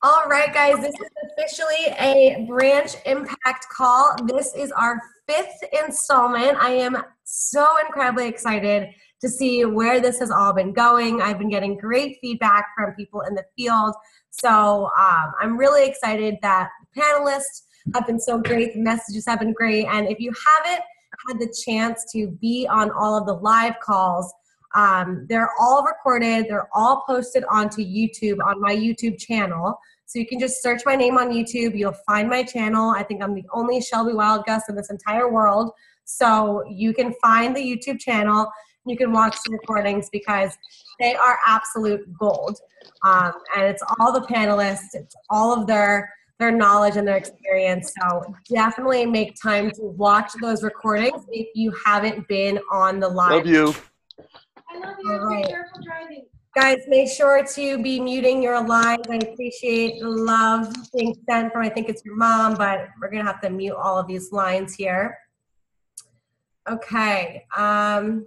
All right, guys, this is officially a branch impact call. This is our fifth installment. I am so incredibly excited to see where this has all been going. I've been getting great feedback from people in the field. So I'm really excited that the panelists have been so great. The messages have been great. And if you haven't had the chance to be on all of the live calls, they're all recorded. They're all posted onto YouTube on my YouTube channel. So you can just search my name on YouTube. You'll find my channel. I think I'm the only Shelby Wildgust in this entire world. So you can find the YouTube channel. You can watch the recordings because they are absolute gold. And it's all the panelists. It's all of their knowledge and their experience. So definitely make time to watch those recordings if you haven't been on the live. Love you. I love you. All right. Be careful driving. Guys, make sure to be muting your lines. I appreciate the love being sent from, I think it's your mom, but we're going to have to mute all of these lines here. Okay. Cool.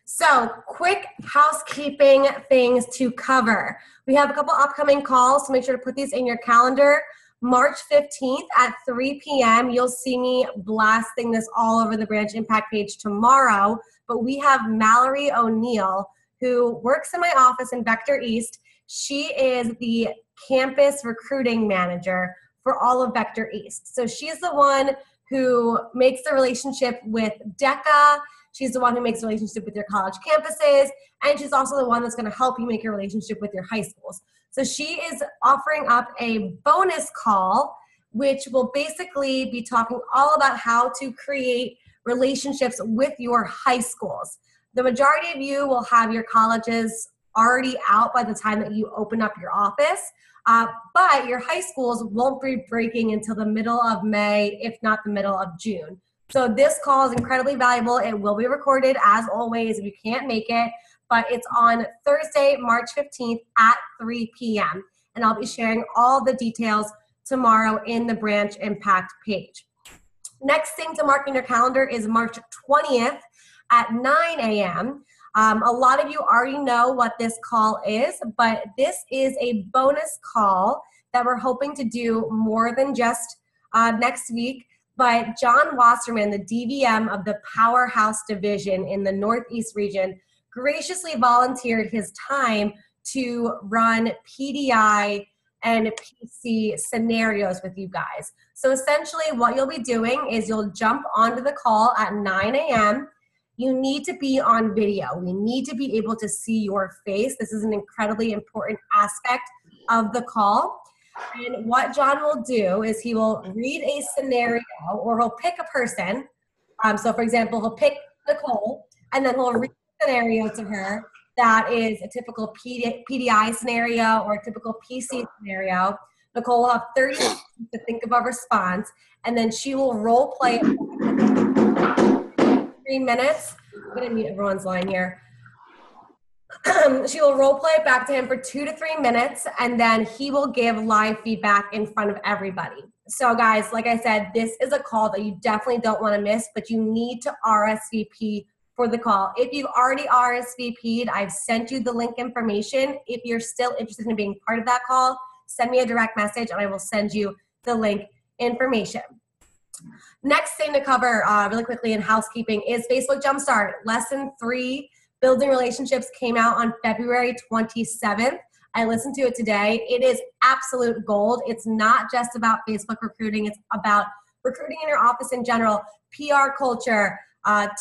So, quick housekeeping things to cover. We have a couple upcoming calls, so make sure to put these in your calendar. March 15th at 3 p.m., you'll see me blasting this all over the Branch Impact page tomorrow, but we have Mallory O'Neill, who works in my office in Vector East. She is the campus recruiting manager for all of Vector East. So she's the one who makes the relationship with DECA. She's the one who makes the relationship with your college campuses. And she's also the one that's going to help you make your relationship with your high schools. So she is offering up a bonus call, which will basically be talking all about how to create relationships with your high schools. The majority of you will have your colleges already out by the time that you open up your office, but your high schools won't be breaking until the middle of May, if not the middle of June. So this call is incredibly valuable. It will be recorded as always if you can't make it, but it's on Thursday, March 15th at 3 p.m. And I'll be sharing all the details tomorrow in the Branch Impact page. Next thing to mark in your calendar is March 20th at 9 a.m. A lot of you already know what this call is, but this is a bonus call that we're hoping to do more than just next week. But John Wasserman, the DVM of the Powerhouse Division in the Northeast region, graciously volunteered his time to run PDI and PC scenarios with you guys. So essentially what you'll be doing is you'll jump onto the call at 9 a.m. You need to be on video. We need to be able to see your face. This is an incredibly important aspect of the call. And what John will do is he will read a scenario, or he'll pick a person. So for example, he'll pick Nicole, and then he'll read a scenario to her that is a typical PDI scenario or a typical PC scenario. Nicole will have 30 seconds to think of a response, and then she will role play it 3 minutes. I'm going to mute everyone's line here. She will role play it back to him for 2 to 3 minutes, and then he will give live feedback in front of everybody. So guys, like I said, this is a call that you definitely don't want to miss, but you need to RSVP for the call. If you've already RSVP'd, I've sent you the link information. If you're still interested in being part of that call, send me a direct message and I will send you the link information. Next thing to cover really quickly in housekeeping is Facebook Jumpstart. Lesson 3, Building Relationships, came out on February 27th. I listened to it today. It is absolute gold. It's not just about Facebook recruiting. It's about recruiting in your office in general, PR culture,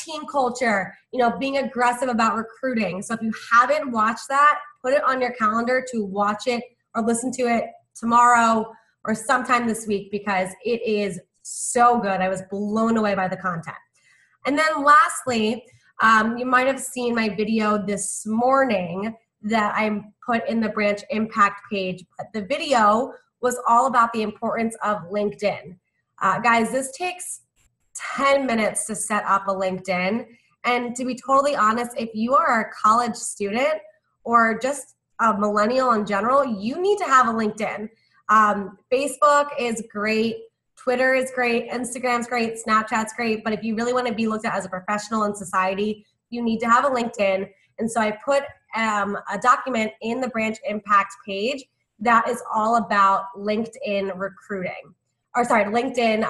team culture, being aggressive about recruiting. So if you haven't watched that, put it on your calendar to watch it or listen to it tomorrow or sometime this week because it is so good. I was blown away by the content. And then lastly, you might have seen my video this morning that I put in the Branch Impact page, but the video was all about the importance of LinkedIn. Guys, this takes 10 minutes to set up a LinkedIn. And to be totally honest, if you are a college student or just a millennial in general, you need to have a LinkedIn. Facebook is great. Twitter is great. Instagram's great. Snapchat's great. But if you really want to be looked at as a professional in society, you need to have a LinkedIn. And so I put a document in the Branch Impact page that is all about LinkedIn recruiting. Or sorry, LinkedIn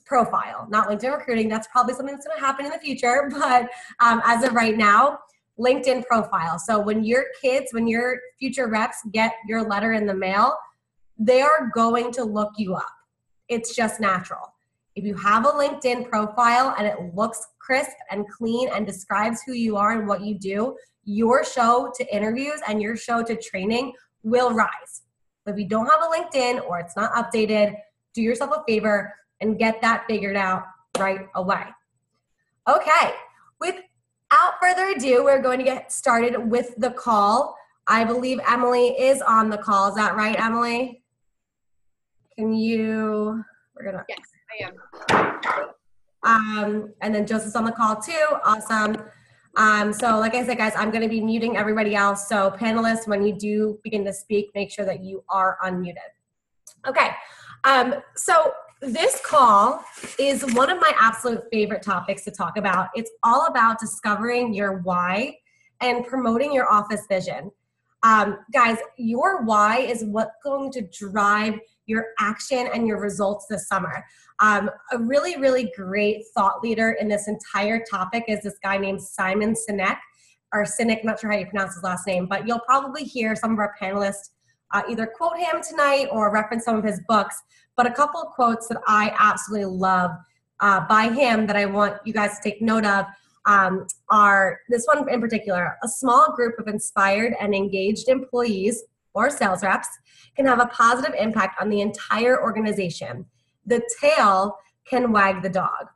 profile, not LinkedIn recruiting. That's probably something that's going to happen in the future. But as of right now, LinkedIn profile. So when your kids, when your future reps get your letter in the mail, they are going to look you up. It's just natural. If you have a LinkedIn profile and it looks crisp and clean and describes who you are and what you do, your show to interviews and your show to training will rise. But if you don't have a LinkedIn or it's not updated, do yourself a favor and get that figured out right away. Okay, without further ado, we're going to get started with the call. I believe Emily is on the call. Is that right, Emily? We're gonna. Yes, I am. And then Joseph's on the call too. Awesome. So like I said, guys, I'm going to be muting everybody else. So panelists, when you do begin to speak, make sure that you are unmuted. Okay. So this call is one of my absolute favorite topics to talk about. It's all about discovering your why and promoting your office vision. Guys, your why is what's going to drive your action and your results this summer. A really, really great thought leader in this entire topic is this guy named Simon Sinek, or Sinek, not sure how you pronounce his last name, but you'll probably hear some of our panelists either quote him tonight or reference some of his books. But a couple of quotes that I absolutely love by him that I want you guys to take note of are this one in particular: a small group of inspired and engaged employees or sales reps can have a positive impact on the entire organization. The tail can wag the dog.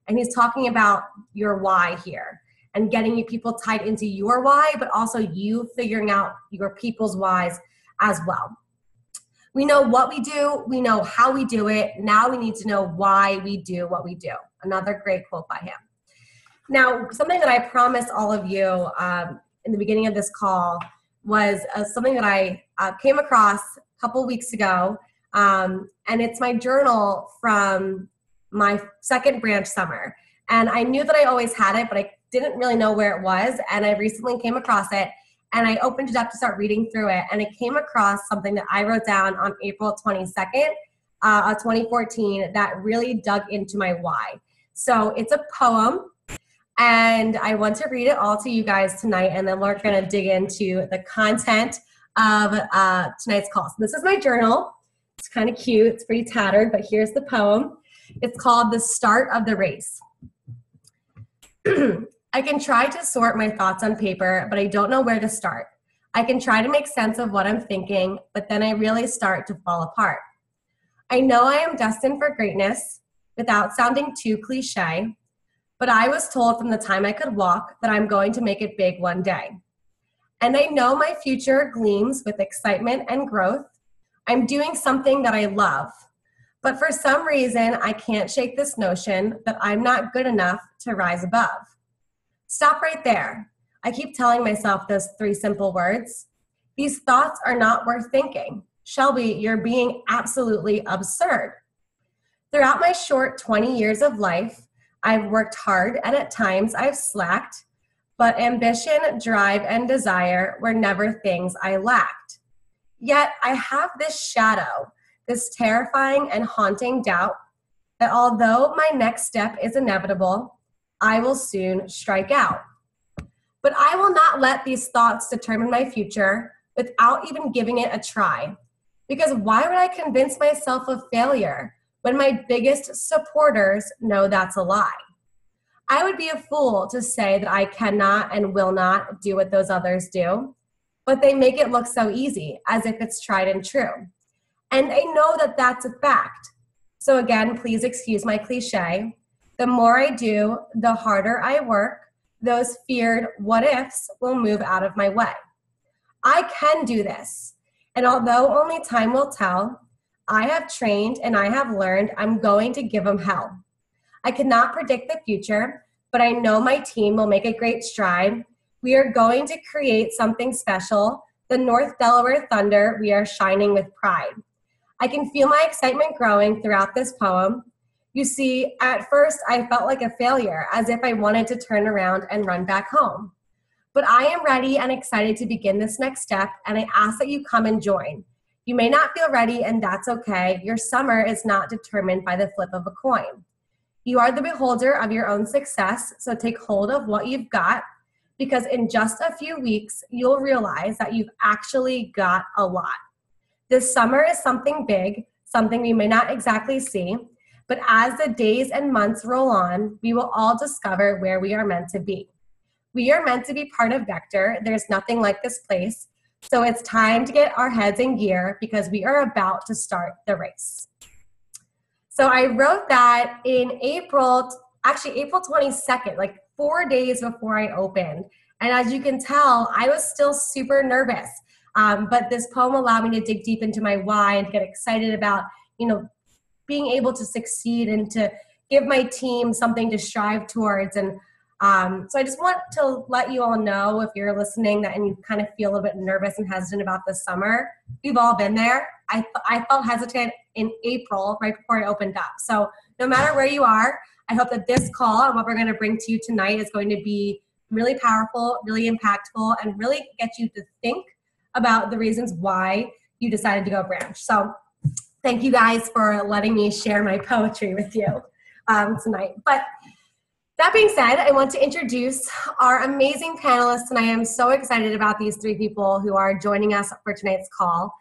And he's talking about your why here and getting you people tied into your why, but also you figuring out your people's whys as well. We know what we do. We know how we do it. Now we need to know why we do what we do. Another great quote by him. Now, something that I promised all of you in the beginning of this call was something that I came across a couple weeks ago, and it's my journal from my second branch summer. And I knew that I always had it, but I didn't really know where it was, and I recently came across it, and I opened it up to start reading through it, and I came across something that I wrote down on April 22nd of 2014 that really dug into my why. So it's a poem, and I want to read it all to you guys tonight, and then we're going to dig into the content of tonight's call. So this is my journal. It's kind of cute. It's pretty tattered, but here's the poem. It's called The Start of the Race. I can try to sort my thoughts on paper, but I don't know where to start. I can try to make sense of what I'm thinking, but then I really start to fall apart. I know I am destined for greatness without sounding too cliche, but I was told from the time I could walk that I'm going to make it big one day. And I know my future gleams with excitement and growth. I'm doing something that I love, but for some reason, I can't shake this notion that I'm not good enough to rise above. Stop right there. I keep telling myself those three simple words. These thoughts are not worth thinking. Shelby, you're being absolutely absurd. Throughout my short 20 years of life, I've worked hard and at times I've slacked, but ambition, drive, and desire were never things I lacked. Yet I have this shadow, this terrifying and haunting doubt that although my next step is inevitable, I will soon strike out. But I will not let these thoughts determine my future without even giving it a try. Because why would I convince myself of failure when my biggest supporters know that's a lie? I would be a fool to say that I cannot and will not do what those others do, but they make it look so easy, as if it's tried and true. And I know that that's a fact. So again, please excuse my cliche. The more I do, the harder I work, those feared what ifs will move out of my way. I can do this. And although only time will tell, I have trained and I have learned I'm going to give them hell. I cannot predict the future, but I know my team will make a great stride. We are going to create something special. The North Delaware Thunder, we are shining with pride. I can feel my excitement growing throughout this poem. You see, at first I felt like a failure, as if I wanted to turn around and run back home. But I am ready and excited to begin this next step, and I ask that you come and join. You may not feel ready, and that's okay. Your summer is not determined by the flip of a coin. You are the beholder of your own success, so take hold of what you've got, because in just a few weeks, you'll realize that you've actually got a lot. This summer is something big, something we may not exactly see, but as the days and months roll on, we will all discover where we are meant to be. We are meant to be part of Vector. There's nothing like this place. So it's time to get our heads in gear because we are about to start the race. So I wrote that in April 22nd, like 4 days before I opened. And as you can tell, I was still super nervous. But this poem allowed me to dig deep into my why and get excited about, being able to succeed and to give my team something to strive towards. And so I just want to let you all know, if you're listening and you kind of feel a little bit nervous and hesitant about the summer, we've all been there. I felt hesitant in April, right before I opened up. So no matter where you are, I hope that this call and what we're going to bring to you tonight is going to be really powerful, really impactful, and really get you to think about the reasons why you decided to go branch. So thank you guys for letting me share my poetry with you tonight. But that being said, I want to introduce our amazing panelists, and I am so excited about these three people who are joining us for tonight's call.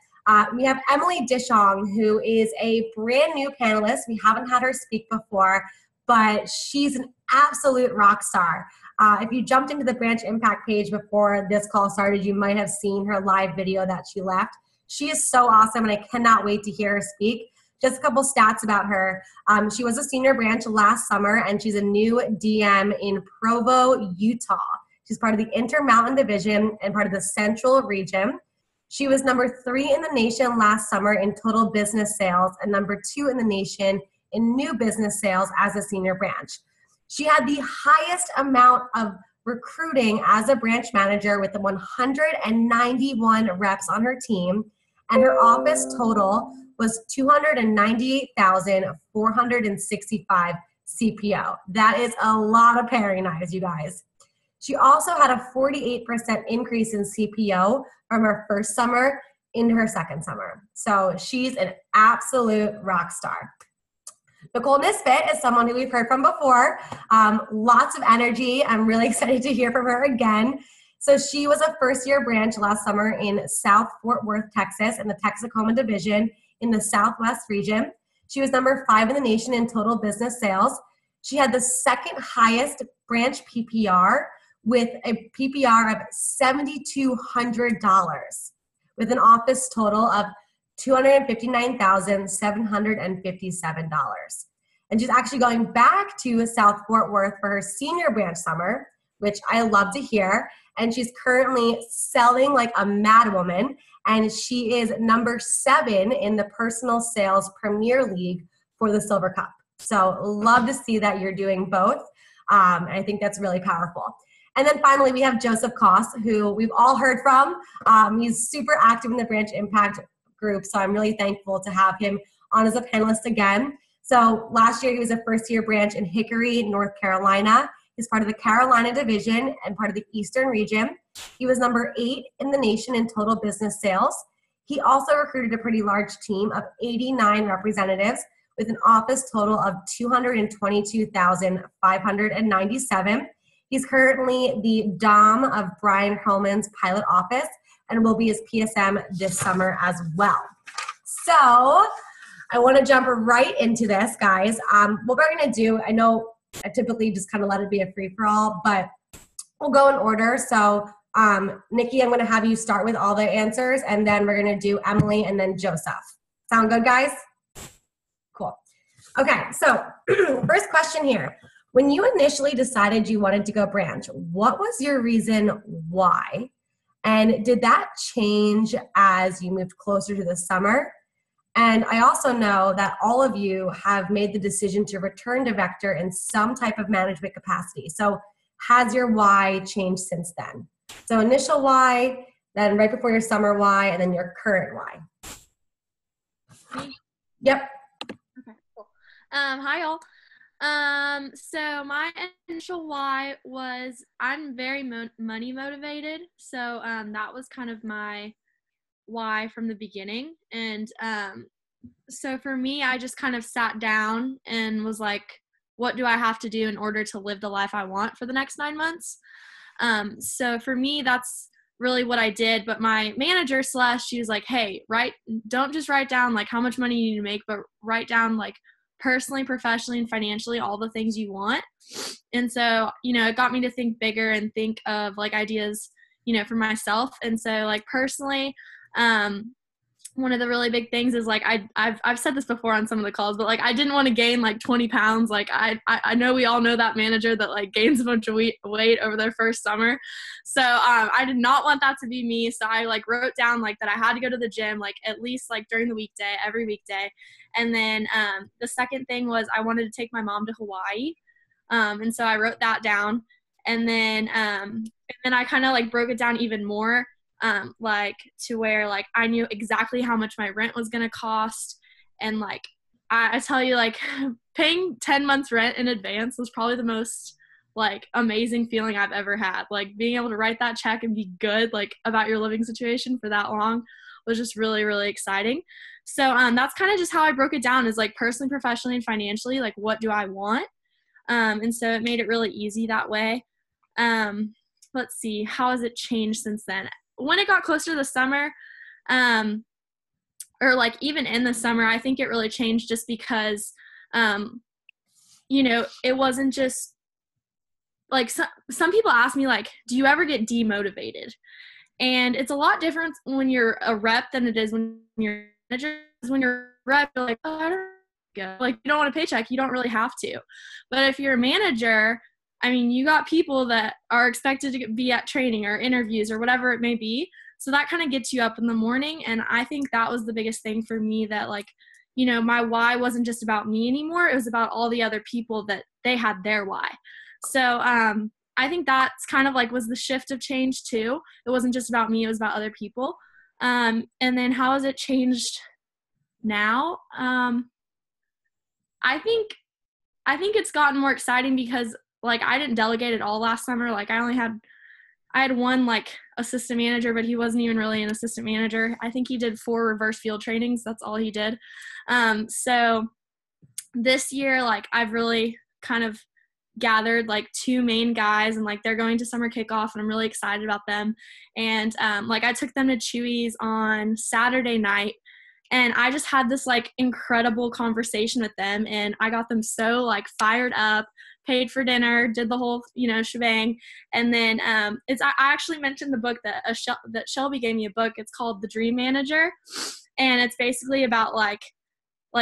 We have Emily Dishong, who is a brand new panelist. We haven't had her speak before, but she's an absolute rock star. If you jumped into the Branch Impact page before this call started, you might have seen her live video that she left. She is so awesome, and I cannot wait to hear her speak. Just a couple stats about her. She was a senior branch last summer, and she's a new DM in Provo, Utah. She's part of the Intermountain Division and part of the Central Region. She was number 3 in the nation last summer in total business sales and number 2 in the nation in new business sales as a senior branch. She had the highest amount of recruiting as a branch manager with the 191 reps on her team, and her office total was 298,465 CPO. That is a lot of paring knives, you guys. She also had a 48% increase in CPO from her first summer into her second summer. So she's an absolute rock star. Nicole Nisbet is someone who we've heard from before. Lots of energy. I'm really excited to hear from her again. So she was a first-year branch last summer in South Fort Worth, Texas, in the Texarkana Division in the Southwest region. She was number 5 in the nation in total business sales. She had the second highest branch PPR with a PPR of $7,200 with an office total of $259,757. And she's actually going back to South Fort Worth for her senior branch summer, which I love to hear. And she's currently selling like a madwoman. And she is number 7 in the Personal Sales Premier League for the Silver Cup. So love to see that you're doing both. And I think that's really powerful. And then finally, we have Joseph Coss, who we've all heard from. He's super active in the Branch Impact group, so I'm really thankful to have him on as a panelist again. So last year, he was a first-year branch in Hickory, North Carolina. He's part of the Carolina Division and part of the Eastern Region. He was number 8 in the nation in total business sales. He also recruited a pretty large team of 89 representatives with an office total of 222,597. He's currently the DOM of Brian Hurlman's pilot office and will be his PSM this summer as well. So I want to jump right into this, guys. What we're going to do, I know I typically just kind of let it be a free-for-all, but we'll go in order. So Nikki, I'm going to have you start with all the answers, and then we're going to do Emily and then Joseph. Sound good, guys? Cool. Okay, so first question here. When you initially decided you wanted to go branch, what was your reason why? And did that change as you moved closer to the summer? And I also know that all of you have made the decision to return to Vector in some type of management capacity. So has your why changed since then? So initial why, then right before your summer why, and then your current why. Me? Yep. Okay, cool. Hi, y'all. So my initial why was I'm very money motivated. So that was kind of my why from the beginning. And so for me, I just kind of sat down and was like, what do I have to do in order to live the life I want for the next 9 months? So for me, that's really what I did. But my manager she was like, hey, don't just write down like how much money you need to make, but write down like personally, professionally, and financially all the things you want. And so, it got me to think bigger and think of like ideas, for myself. And so like personally, one of the really big things is like I've said this before on some of the calls, but like I didn't want to gain like 20 pounds. Like I know we all know that manager that like gains a bunch of weight over their first summer. So I did not want that to be me. So I like wrote down like that I had to go to the gym like at least like during the weekday, every weekday. And then the second thing was I wanted to take my mom to Hawaii. And so I wrote that down. And then I kind of like broke it down even more. Like to where like I knew exactly how much my rent was going to cost. And like, I tell you, like paying 10 months rent in advance was probably the most like amazing feeling I've ever had. Like being able to write that check and be good, like about your living situation for that long was just really, really exciting. So, that's kind of just how I broke it down is like personally, professionally, and financially, like what do I want? And so it made it really easy that way. Let's see, how has it changed since then? When it got closer to the summer, or like even in the summer, I think it really changed just because, it wasn't just like some people ask me like, do you ever get demotivated? And it's a lot different when you're a rep than it is when you're a manager. When you're a rep, you're like, oh, I don't go. Like you don't want a paycheck, you don't really have to. But if you're a manager, I mean, you got people that are expected to be at training or interviews or whatever it may be. So that kind of gets you up in the morning. And I think that was the biggest thing for me that like, my why wasn't just about me anymore. It was about all the other people that they had their why. So I think that's kind of like was the shift of change too. It wasn't just about me. It was about other people. And then how has it changed now? I think it's gotten more exciting because like I didn't delegate at all last summer. Like I had one like assistant manager, but he wasn't even really an assistant manager. I think he did 4 reverse field trainings. That's all he did. So this year, like I've really kind of gathered like 2 main guys and like they're going to summer kickoff and I'm really excited about them. And like I took them to Chewy's on Saturday night. And I just had this like incredible conversation with them and I got them so like fired up, paid for dinner, did the whole, shebang. And then I actually mentioned the book that Shelby gave me a book. It's called The Dream Manager. And it's basically about like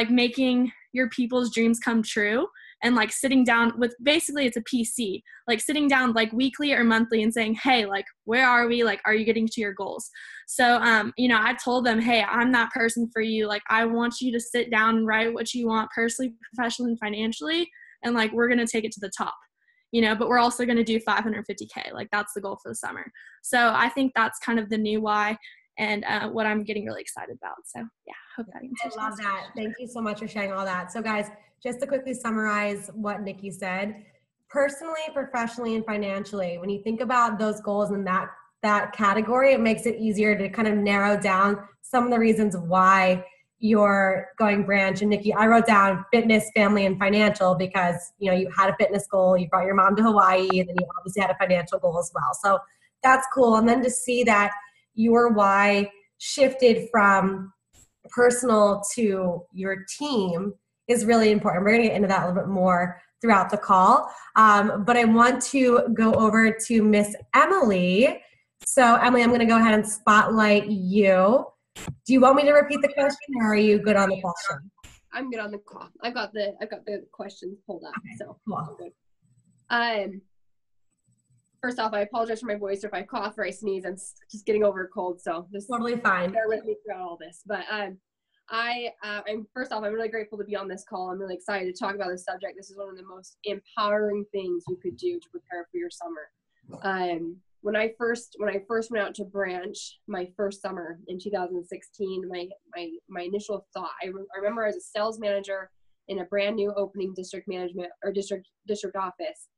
making your people's dreams come true and like sitting down with basically it's a PC, like sitting down like weekly or monthly and saying, hey, like, where are we? Like, are you getting to your goals? So, I told them, hey, I'm that person for you. Like, I want you to sit down and write what you want personally, professionally, and financially. And like, we're going to take it to the top, but we're also going to do 550K. Like that's the goal for the summer. So I think that's kind of the new why and what I'm getting really excited about. So yeah, hope that answers. I love that. Thank you so much for sharing all that. So guys, just to quickly summarize what Nikki said, personally, professionally, and financially, when you think about those goals in that category, it makes it easier to kind of narrow down some of the reasons why you're going branch. And Nikki, I wrote down fitness, family, and financial because, you had a fitness goal, you brought your mom to Hawaii, and then you obviously had a financial goal as well. So that's cool. And then to see that your why shifted from personal to your team is really important. We're going to get into that a little bit more throughout the call. But I want to go over to Miss Emily. So Emily, I'm going to go ahead and spotlight you. Do you want me to repeat the question or are you good on the question? I'm good on the call. I've got the questions pulled up. Okay, so cool. Good. First off, I apologize for my voice or if I cough or I sneeze. I'm just getting over a cold, so just totally fine. Bear with me throughout all this. But I'm first off, I'm really grateful to be on this call. I'm really excited to talk about this subject. This is one of the most empowering things you could do to prepare for your summer. When I first went out to branch my first summer in 2016, my initial thought, I remember as a sales manager in a brand new opening district management or district office.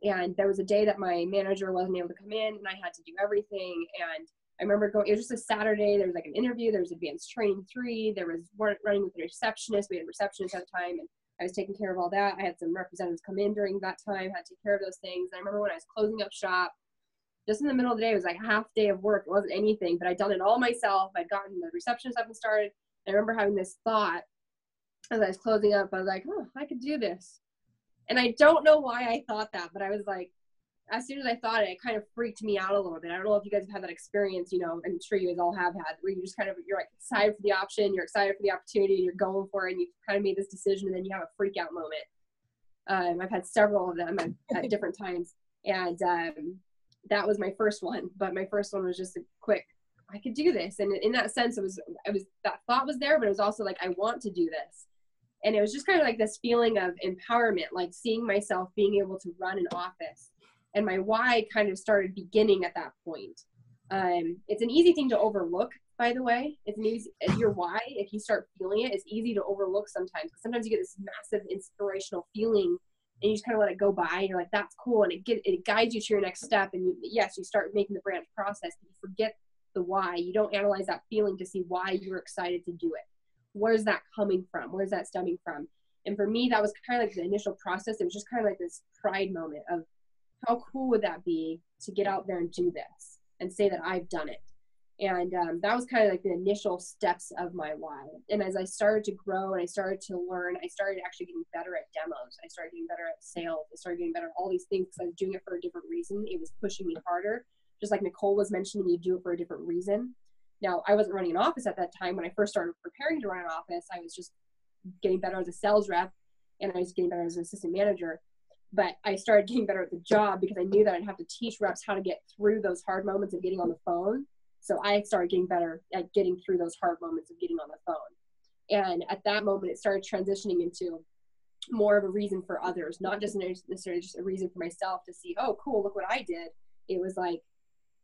And there was a day that my manager wasn't able to come in and I had to do everything. And I remember going, it was just a Saturday. There was like an interview. There was advanced training 3. There was running with the receptionist. We had a receptionist at the time, and I was taking care of all that. I had some representatives come in during that time, had to take care of those things. And I remember when I was closing up shop, just in the middle of the day, it was like a half day of work. It wasn't anything, but I'd done it all myself. I'd gotten the receptionist up and started. I remember having this thought as I was closing up. I was like, oh, I could do this. And I don't know why I thought that, but I was like, as soon as I thought it, it kind of freaked me out a little bit. I don't know if you guys have had that experience, you know, I'm sure you guys all have had, where you just kind of, you're like excited for the option, you're excited for the opportunity, and you're going for it, and you kind of made this decision, and then you have a freak out moment. I've had several of them at different times. And that was my first one, but my first one was just a quick, I could do this. And in that sense, it was that thought was there, but it was also like, I want to do this. And it was just kind of like this feeling of empowerment, like seeing myself being able to run an office. And my why kind of started beginning at that point. It's an easy thing to overlook, by the way. It's an easy, your why, if you start feeling it, it's easy to overlook sometimes. Sometimes you get this massive inspirational feeling, and you just kind of let it go by, and you're like, that's cool, and it guides you to your next step, and you start making the branch process, but you forget the why. You don't analyze that feeling to see why you're excited to do it. Where's that coming from? Where's that stemming from? And for me, that was kind of like the initial process. It was just kind of like this pride moment of, how cool would that be to get out there and do this and say that I've done it? And that was kind of like the initial steps of my why. And as I started to grow and I started to learn, I started actually getting better at demos. I started getting better at sales. I started getting better at all these things because I was doing it for a different reason. It was pushing me harder. Just like Nicole was mentioning, you do it for a different reason. Now, I wasn't running an office at that time. When I first started preparing to run an office, I was just getting better as a sales rep, and I was getting better as an assistant manager. But I started getting better at the job because I knew that I'd have to teach reps how to get through those hard moments of getting on the phone. So I started getting better at getting through those hard moments of getting on the phone. And at that moment, it started transitioning into more of a reason for others, not just necessarily just a reason for myself to see, oh, cool, look what I did. It was like,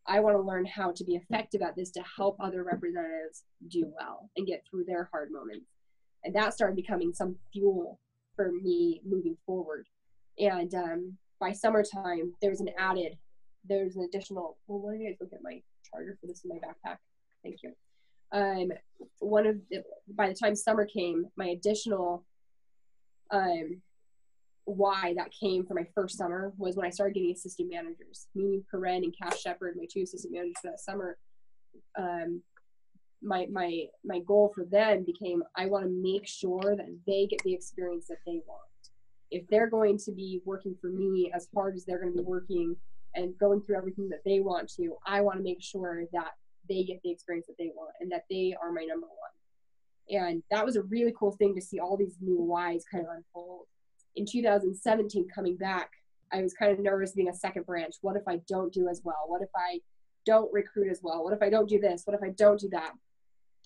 I want to learn how to be effective at this to help other representatives do well and get through their hard moments. And that started becoming some fuel for me moving forward. And by summertime, there's an additional, well, why don't you guys look at my charger for this in my backpack? Thank you. By the time summer came, my additional why that came for my first summer was when I started getting assistant managers. Me, Karen, and Cash Shepard, my 2 assistant managers for that summer. My goal for them became, I want to make sure that they get the experience that they want. If they're going to be working for me as hard as they're going to be working and going through everything that they want to, I want to make sure that they get the experience that they want and that they are my number one. And that was a really cool thing to see all these new whys kind of unfold. In 2017, coming back, I was kind of nervous being a second branch. What if I don't do as well? What if I don't recruit as well? What if I don't do this? What if I don't do that?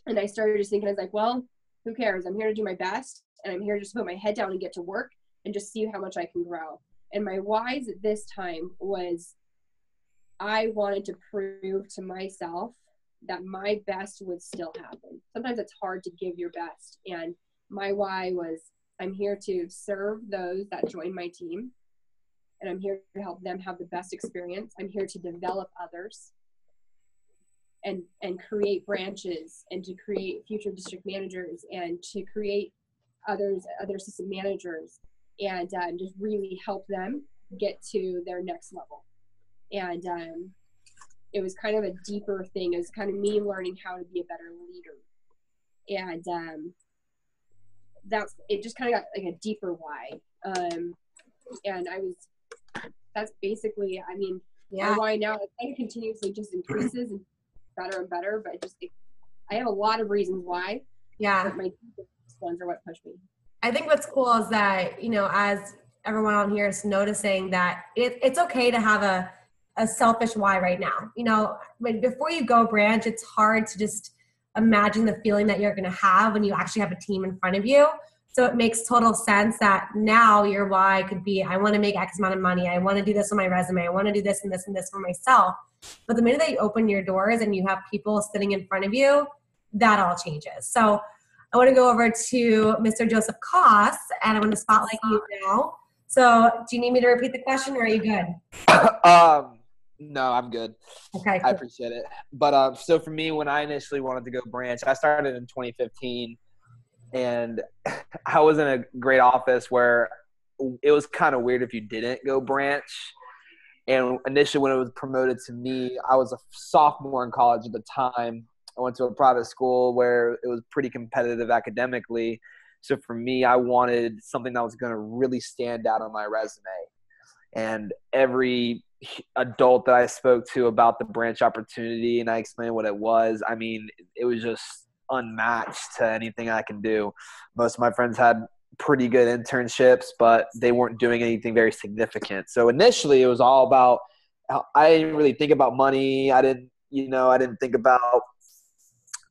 And I started just thinking, I was like, well, who cares? I'm here to do my best, and I'm here just to put my head down and get to work and just see how much I can grow. And my whys at this time was, I wanted to prove to myself that my best would still happen. Sometimes it's hard to give your best. And my why was, I'm here to serve those that join my team, and I'm here to help them have the best experience. I'm here to develop others and create branches and to create future district managers and to create other assistant managers and just really help them get to their next level. And it was kind of a deeper thing. It was kind of me learning how to be a better leader. And it just kind of got like a deeper why. And that's basically, I mean, my why now, it kind of continuously just increases and better and better, but I have a lot of reasons why. Yeah. But my deepest ones are what push me. I think what's cool is that, you know, as everyone on here is noticing that it's okay to have a selfish why right now. You know, before you go branch, it's hard to just imagine the feeling that you're going to have when you actually have a team in front of you. So it makes total sense that now your why could be, I want to make X amount of money. I want to do this on my resume. I want to do this and this and this for myself. But the minute that you open your doors and you have people sitting in front of you, that all changes. So I want to go over to Mr. Joseph Coss, and I want to spotlight you now. So do you need me to repeat the question, or are you good? No, I'm good. Okay, I cool. appreciate it. But so for me, when I initially wanted to go branch, I started in 2015, and I was in a great office where it was kind of weird if you didn't go branch. And initially when it was promoted to me, I was a sophomore in college at the time. I went to a private school where it was pretty competitive academically. So for me, I wanted something that was going to really stand out on my resume. And every adult that I spoke to about the branch opportunity and I explained what it was, I mean, it was just unmatched to anything I can do. Most of my friends had pretty good internships, but they weren't doing anything very significant. So initially it was all about, I didn't really think about money. I didn't think about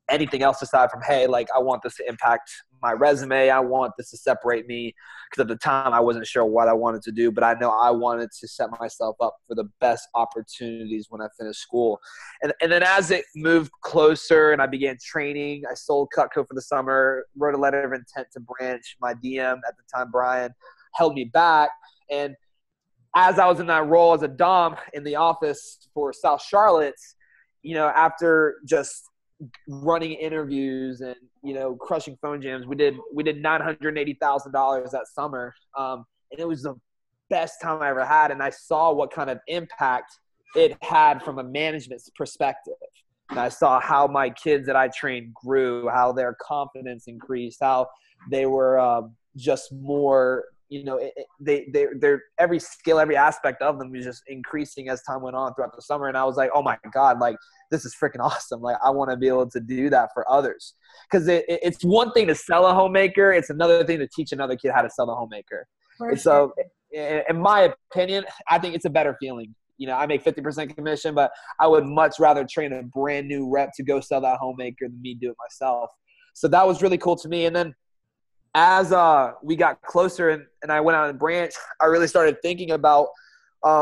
anything else aside from, hey, like I want this to impact my resume. I want this to separate me, because at the time I wasn't sure what I wanted to do, but I know I wanted to set myself up for the best opportunities when I finished school. And then as it moved closer and I began training, I sold Cutco for the summer, wrote a letter of intent to branch. My DM at the time, Brian, held me back. And as I was in that role as a Dom in the office for South Charlotte, after just running interviews and crushing phone jams, we did $980,000 that summer, and it was the best time I ever had. And I saw what kind of impact it had from a management perspective. And I saw how my kids that I trained grew, how their confidence increased, how they were just more. They're every skill, every aspect of them was just increasing as time went on throughout the summer. And I was like, oh my God, like this is freaking awesome. Like I want to be able to do that for others. Because it's one thing to sell a homemaker. It's another thing to teach another kid how to sell a homemaker. And so in my opinion, I think it's a better feeling. I make 50% commission, but I would much rather train a brand new rep to go sell that homemaker than me do it myself. So that was really cool to me. And then as we got closer and I went out and branch, I really started thinking about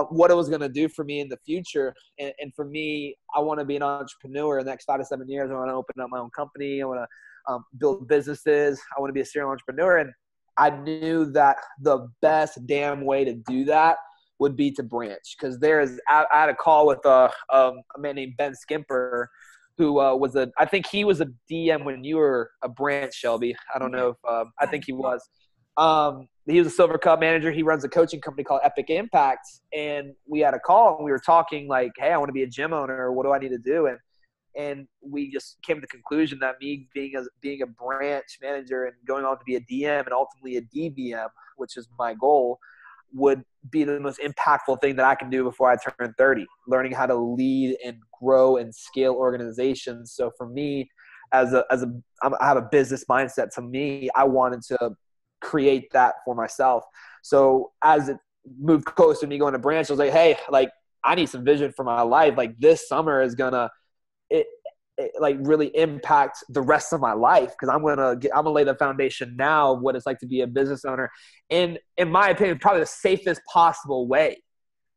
what it was going to do for me in the future. And for me, I want to be an entrepreneur in the next 5 to 7 years. I want to open up my own company. I want to build businesses. I want to be a serial entrepreneur. And I knew that the best damn way to do that would be to branch. Because I had a call with a man named Ben Skimper, who I think he was a DM when you were a branch, Shelby. I don't know if I think he was. He was a Silver Cup manager. He runs a coaching company called ImPACT. And we had a call and we were talking like, hey, I want to be a gym owner. What do I need to do? And we just came to the conclusion that me being a branch manager and going on to be a DM and ultimately a DVM, which is my goal, would be the most impactful thing that I can do before I turn 30, learning how to lead and grow and scale organizations. So for me, I have a business mindset. To me, I wanted to create that for myself. So as it moved closer to me going to branch, I was like, hey, like I need some vision for my life. Like this summer is gonna like really impact the rest of my life, because I'm gonna lay the foundation now of what it's like to be a business owner, and in my opinion, probably the safest possible way.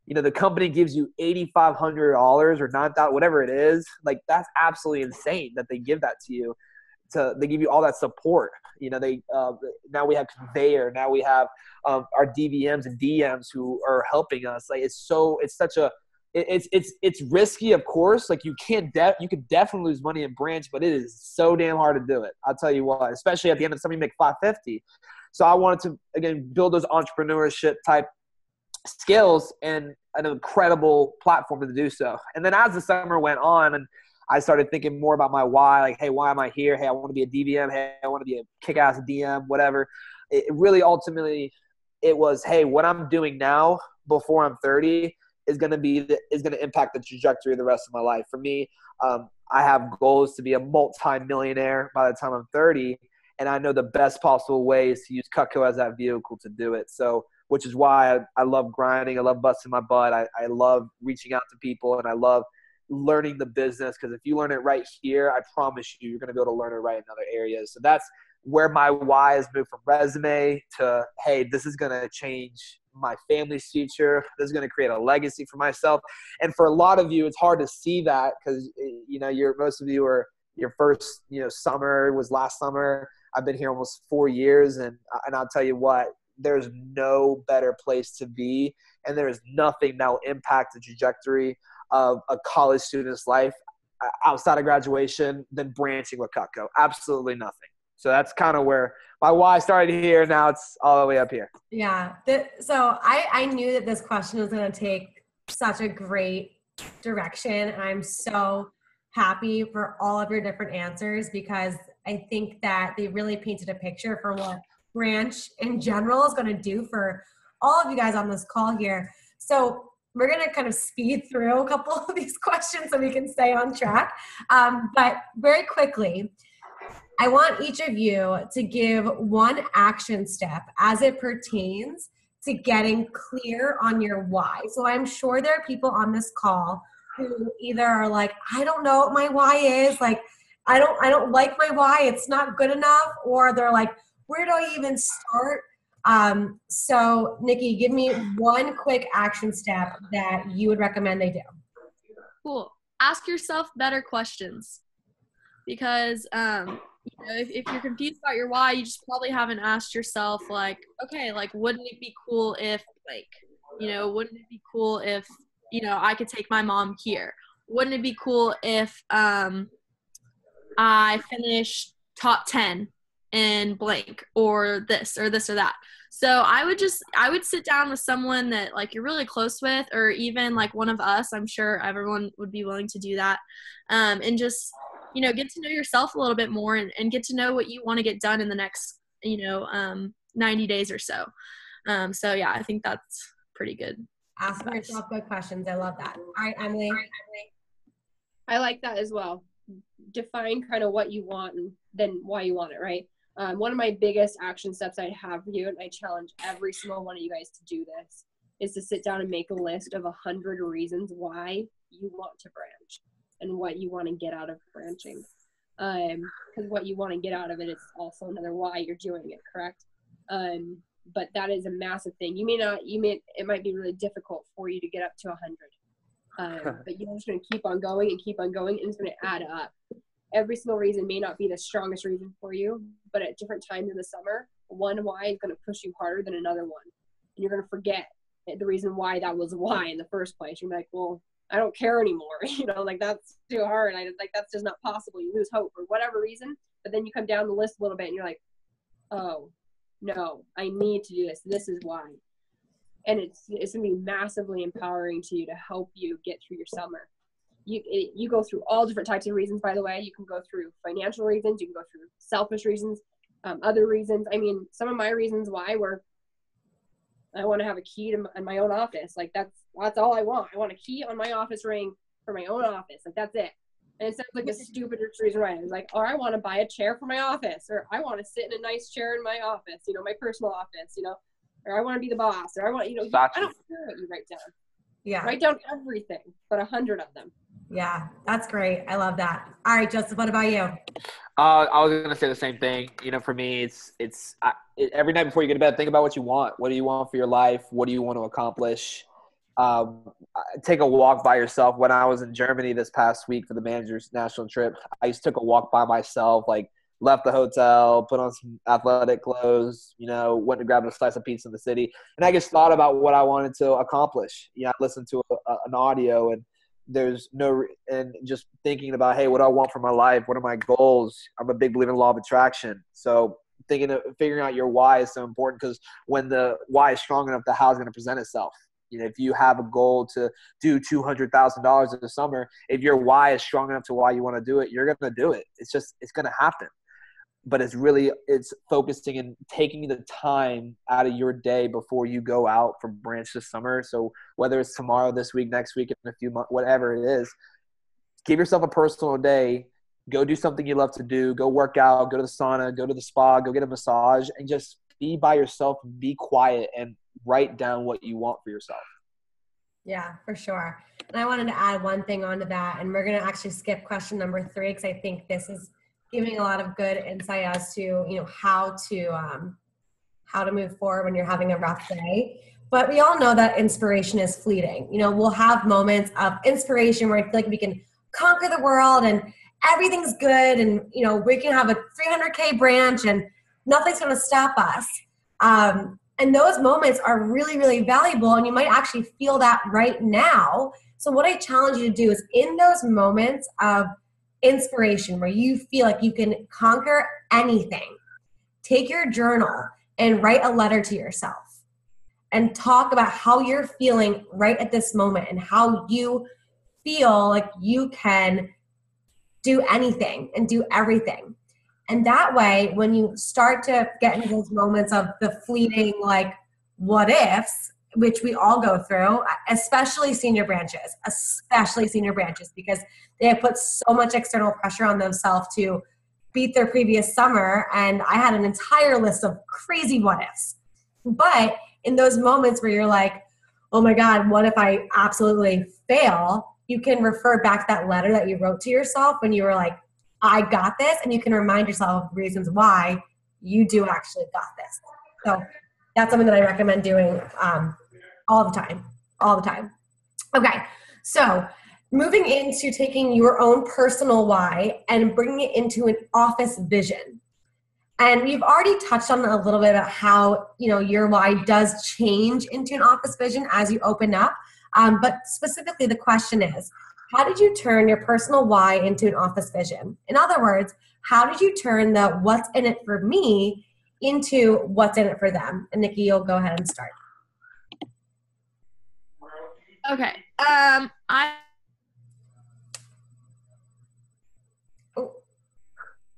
The company gives you $8,500 or $9,000, whatever it is. Like that's absolutely insane that they give that to you. They give you all that support. Now we have conveyor. Now we have our DVMs and DMs who are helping us. Like it's risky, of course. Like you could definitely lose money in branch, but it is so damn hard to do it. I'll tell you what, especially at the end of summer, you make $550. So I wanted to, again, build those entrepreneurship type skills and an incredible platform to do so. And then as the summer went on and I started thinking more about my why, like, hey, why am I here? Hey, I want to be a DVM. Hey, I want to be a kick-ass DM, whatever. It really ultimately, it was, hey, what I'm doing now before I'm 30 is going to impact the trajectory of the rest of my life. For me, I have goals to be a multi-millionaire by the time I'm 30, and I know the best possible way is to use Cutco as that vehicle to do it. So, which is why I love grinding. I love busting my butt. I love reaching out to people, and I love learning the business, because if you learn it right here, I promise you're going to be able to learn it right in other areas. So that's where my why has moved from resume to, hey, this is going to change my family's future. This is going to create a legacy for myself. And for a lot of you, it's hard to see that because, most of you are your first, summer was last summer. I've been here almost 4 years, and I'll tell you what, there's no better place to be, and there is nothing that will impact the trajectory of a college student's life outside of graduation than branching with Cutco. Absolutely nothing. So that's kind of where my why started here. Now it's all the way up here. Yeah. So I knew that this question was going to take such a great direction. And I'm so happy for all of your different answers, because I think that they really painted a picture for what branch in general is going to do for all of you guys on this call here. So we're going to kind of speed through a couple of these questions so we can stay on track. But very quickly, I want each of you to give one action step as it pertains to getting clear on your why. So I'm sure there are people on this call who either are like, I don't know what my why is. Like, I don't like my why. It's not good enough. Or they're like, where do I even start? So Nikki, give me one quick action step that you would recommend they do. Cool. Ask yourself better questions, because if you're confused about your why, you just probably haven't asked yourself, like, okay, like, wouldn't it be cool if, like, wouldn't it be cool if, I could take my mom here? Wouldn't it be cool if I finished top 10 in blank, or this or this or that? So I would sit down with someone that, like, you're really close with, or even like one of us. I'm sure everyone would be willing to do that, and just get to know yourself a little bit more, and get to know what you want to get done in the next 90 days or so. So yeah, I think that's pretty good. Ask yourself good questions. I love that. All right, Emily. I like that as well. Define kind of what you want and then why you want it, right? One of my biggest action steps I have for you, and I challenge every single one of you guys to do this, is to sit down and make a list of 100 reasons why you want to branch and what you want to get out of branching. Because what you want to get out of it is also another why you're doing it, correct? But that is a massive thing. It might be really difficult for you to get up to 100. But you're just going to keep on going and keep on going, and it's going to add up. Every single reason may not be the strongest reason for you, but at different times in the summer, one why is going to push you harder than another one. And you're going to forget the reason why that was why in the first place. You're like, well, I don't care anymore. Like, that's too hard. That's just not possible. You lose hope for whatever reason. But then you come down the list a little bit and you're like, oh, no, I need to do this. This is why. And it's going to be massively empowering to you to help you get through your summer. You go through all different types of reasons, by the way. You can go through financial reasons. You can go through selfish reasons, other reasons. I mean, some of my reasons why were, I want to have a key to my own office. Like, that's all I want. I want a key on my office ring for my own office. Like, that's it. And it sounds like a stupid reason, right? I was like, I want to buy a chair for my office, or I want to sit in a nice chair in my office, my personal office, or I want to be the boss, or I want, I don't care what you write down. Yeah. Write down everything, but 100 of them. Yeah, that's great. I love that. All right, Joseph, what about you? I was going to say the same thing. For me, it's every night before you go to bed, think about what you want. What do you want for your life? What do you want to accomplish? Take a walk by yourself. When I was in Germany this past week for the manager's national trip, I just took a walk by myself, like left the hotel, put on some athletic clothes, went to grab a slice of pizza in the city. And I just thought about what I wanted to accomplish. I listened to an audio, and and just thinking about, hey, what do I want for my life? What are my goals? I'm a big believer in the law of attraction. So figuring out your why is so important, because when the why is strong enough, the how is going to present itself. If you have a goal to do $200,000 in the summer, if your why is strong enough to why you want to do it, you're going to do it. It's going to happen. But it's focusing and taking the time out of your day before you go out for branch this summer. So whether it's tomorrow, this week, next week, in a few months, whatever it is, give yourself a personal day. Go do something you love to do. Go work out, go to the sauna, go to the spa, go get a massage, and just be by yourself, be quiet, and write down what you want for yourself. Yeah, for sure. And I wanted to add one thing onto that, and we're going to actually skip question number 3, because I think this is giving a lot of good insight as to, how to move forward when you're having a rough day. But we all know that inspiration is fleeting. We'll have moments of inspiration where I feel like we can conquer the world and everything's good, and we can have a 300K branch and nothing's going to stop us. And those moments are really, really valuable, and you might actually feel that right now. So what I challenge you to do is in those moments of inspiration where you feel like you can conquer anything, take your journal and write a letter to yourself and talk about how you're feeling right at this moment and how you feel like you can do anything and do everything. And that way, when you start to get into those moments of the fleeting, like, what ifs, which we all go through, especially senior branches, because they have put so much external pressure on themselves to beat their previous summer. And I had an entire list of crazy what ifs. But in those moments where you're like, oh my God, what if I absolutely fail? You can refer back to that letter that you wrote to yourself when you were like, I got this. And you can remind yourself of reasons why you do actually got this. So that's something that I recommend doing all the time. Okay, so moving into taking your own personal why and bringing it into an office vision. And we've already touched on a little bit about how, your why does change into an office vision as you open up. But specifically, the question is, how did you turn your personal why into an office vision? In other words, how did you turn the what's in it for me into what's in it for them? And Nikki, you'll go ahead and start. Okay.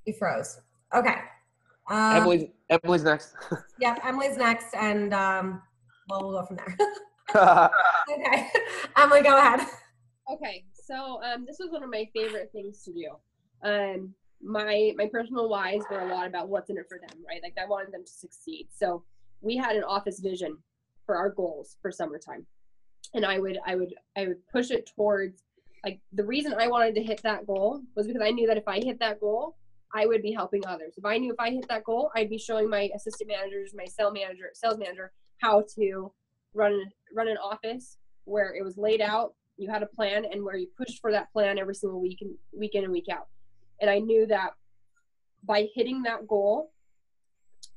You froze. Okay. Emily's next. Yep, Emily's next, and we'll go from there. Okay. Emily, go ahead. Okay, so this was one of my favorite things to do. My personal whys were a lot about what's in it for them, right? Like I wanted them to succeed. So we had an office vision for our goals for summertime, and I would push it towards, like, the reason I wanted to hit that goal was because I knew that if I hit that goal, I would be helping others. If I knew if I hit that goal, I'd be showing my assistant managers, my sales manager, how to run an office where it was laid out, you had a plan, and where you pushed for that plan every single week in and week out. And I knew that by hitting that goal,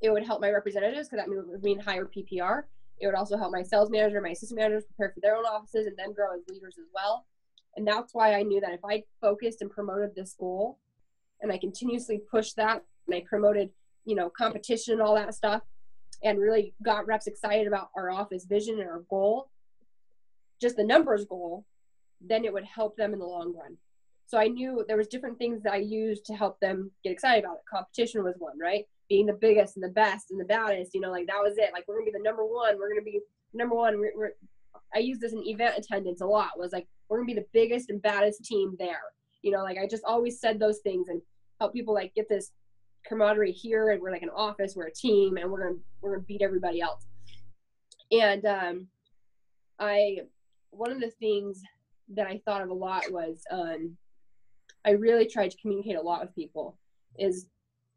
it would help my representatives, because that would mean higher PPR. It would also help my sales manager, my assistant managers prepare for their own offices and then grow as leaders as well. And that's why I knew that if I focused and promoted this goal, and I continuously pushed that, and I promoted, competition and all that stuff, and really got reps excited about our office vision and our goal, just the numbers goal, then it would help them in the long run. So I knew there was different things that I used to help them get excited about it. Competition was one, right? Being the biggest and the best and the baddest, like that was it. Like, we're going to be the number one. We're going to be number one. I use this in event attendance a lot, was like, we're going to be the biggest and baddest team there. Like I just always said those things and help people like get this camaraderie here, and we're like an office, we're a team, and we're gonna beat everybody else. And one of the things that I thought of a lot was I really tried to communicate a lot with people is,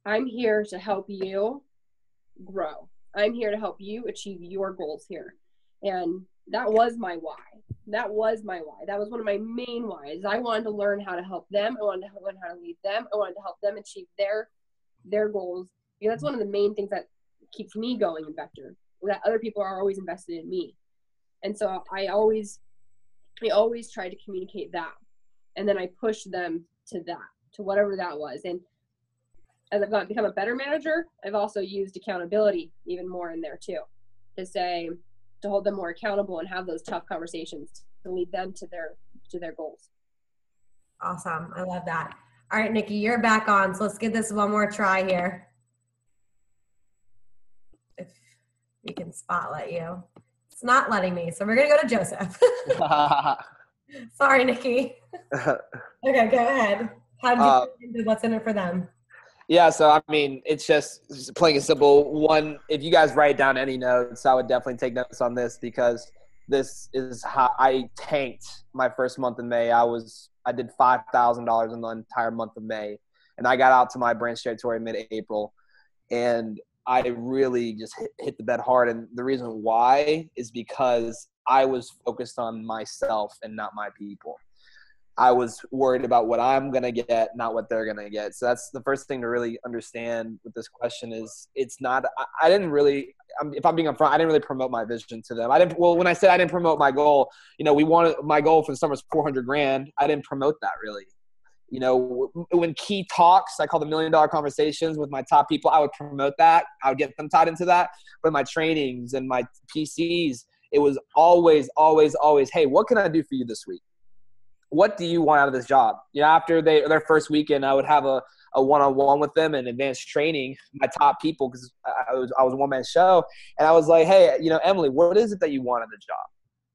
I'm here to help you grow. I'm here to help you achieve your goals here. And that was my why. That was one of my main whys. I wanted to learn how to help them. I wanted to learn how to lead them. I wanted to help them achieve their goals. Because that's one of the main things that keeps me going in Vector, that other people are always invested in me. And so I always tried to communicate that. And then I pushed them to that, to whatever that was. And as I've become a better manager, I've also used accountability even more in there too, to hold them more accountable and have those tough conversations to lead them to their goals. Awesome. I love that. All right, Nikki, you're back on. So let's give this one more try here. If we can spotlight you. It's not letting me, so we're going to go to Joseph. Sorry, Nikki. Okay, go ahead. How did you get into what's in it for them? Yeah, so I mean, it's just plain and simple. One, if you guys write down any notes, I would definitely take notes on this, because this is how I tanked my first month in May. I did $5,000 in the entire month of May, and I got out to my branch territory mid-April, and I really just hit the bed hard. And the reason why is because I was focused on myself and not my people. I was worried about what I'm going to get, not what they're going to get. So that's the first thing to really understand with this question is, it's not, I if I'm being upfront, I didn't really promote my vision to them. When I said I didn't promote my goal, my goal for the summer is $400,000. I didn't promote that really. When key talks, I call them $1 million conversations with my top people, I would promote that. I would get them tied into that. But my trainings and my PCs, it was always, always, always, hey, what can I do for you this week? What do you want out of this job? After their first weekend, I would have a one-on-one with them and advanced training, my top people, because I was a one-man show. And I was like, hey, Emily, what is it that you want out of the job?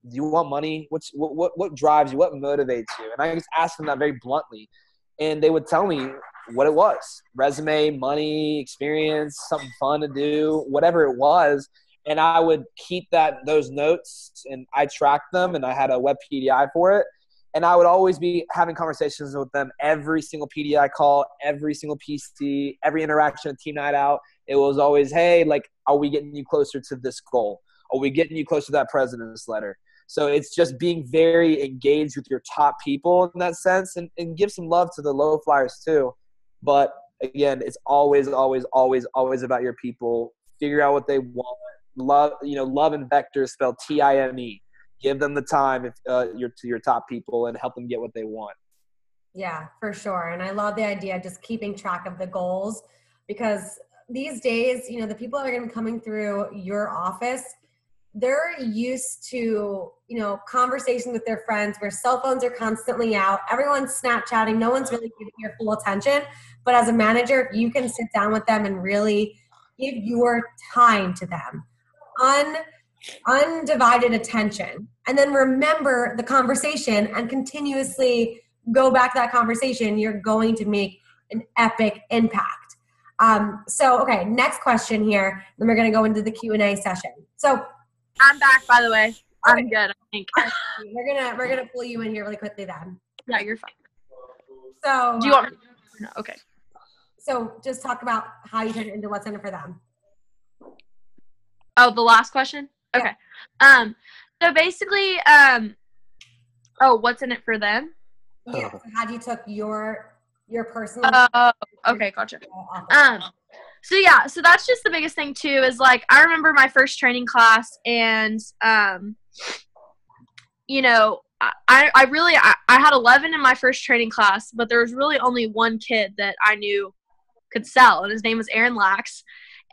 Do you want money? What drives you? What motivates you? And I just asked them that very bluntly. And they would tell me what it was: resume, money, experience, something fun to do, whatever it was. And I would keep those notes, and I tracked them, and I had a web PDI for it. And I would always be having conversations with them every single PDI call, every single PC, every interaction at team night out. It was always, hey, are we getting you closer to this goal? Are we getting you closer to that president's letter? So it's just being very engaged with your top people in that sense, and give some love to the low flyers too. But again, it's always, always, always, always about your people. Figure out what they want. Love and vector spelled TIME. Give them the time to your top people and help them get what they want. Yeah, for sure. And I love the idea of just keeping track of the goals, because these days, the people that are going to be coming through your office, they're used to, conversations with their friends where cell phones are constantly out. Everyone's Snapchatting. No one's really giving your full attention. But as a manager, if you can sit down with them and really give your time to them, undivided attention, and then remember the conversation and continuously go back to that conversation, you're going to make an epic impact. Okay, next question here. Then we're going to go into the Q&A session. So I'm back, by the way. I'm good, I think. We're gonna pull you in here really quickly then. Yeah, you're fine. So do you want me to? No, okay. So just talk about how you turned it into what's in it for them. Oh, the last question? Okay. Yeah. So basically, what's in it for them? Yeah. So how you took your personal. Okay, gotcha. So that's just the biggest thing too, is I remember my first training class, and I had 11 in my first training class, but there was really only one kid that I knew could sell, and his name was Aaron Lax.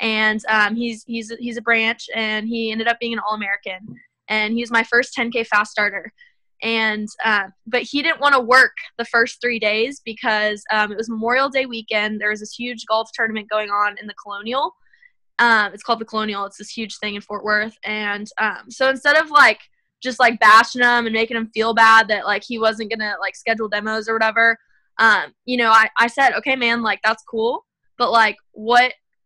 And he's a branch, and he ended up being an All-American, and he was my first 10K fast starter. And but he didn't want to work the first 3 days because it was Memorial Day weekend. There was this huge golf tournament going on in the Colonial. It's called the Colonial. It's this huge thing in Fort Worth. And so instead of just bashing him and making him feel bad that he wasn't gonna schedule demos or whatever, I said, okay, man, that's cool, but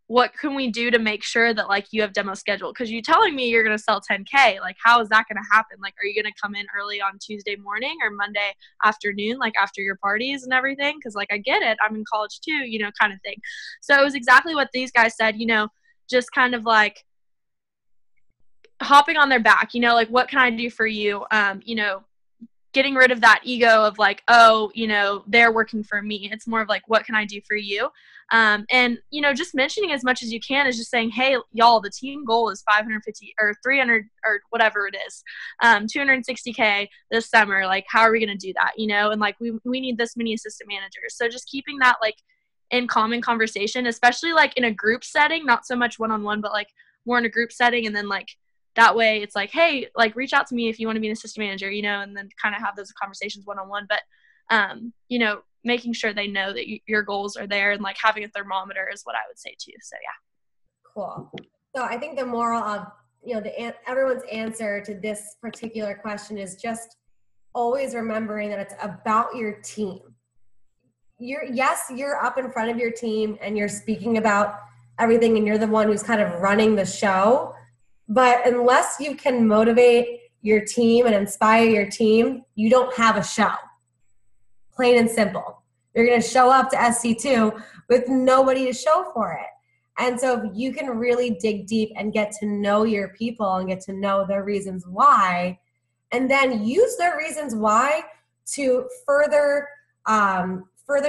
what can we do to make sure that you have demo scheduled? Because you telling me you're going to sell 10K, how is that going to happen? Are you going to come in early on Tuesday morning or Monday afternoon, after your parties and everything? Because I get it, I'm in college too, kind of thing. So it was exactly what these guys said, just kind of hopping on their back, what can I do for you? Getting rid of that ego of they're working for me. It's more of what can I do for you? And just mentioning as much as you can is just saying, hey, y'all, the team goal is 550 or 300 or whatever it is, 260K this summer. How are we going to do that? And we need this many assistant managers. So just keeping that in common conversation, especially in a group setting, not so much one-on-one, but more in a group setting. And then that way it's hey, reach out to me if you want to be an assistant manager, and then kind of have those conversations one-on-one. But, making sure they know that your goals are there, and having a thermometer is what I would say too. So, yeah. Cool. So I think the moral of, everyone's answer to this particular question is just always remembering that it's about your team. You're up in front of your team and you're speaking about everything, and you're the one who's kind of running the show. But unless you can motivate your team and inspire your team, you don't have a show. Plain and simple. You're going to show up to SC2 with nobody to show for it. And so if you can really dig deep and get to know your people and get to know their reasons why, and then use their reasons why to further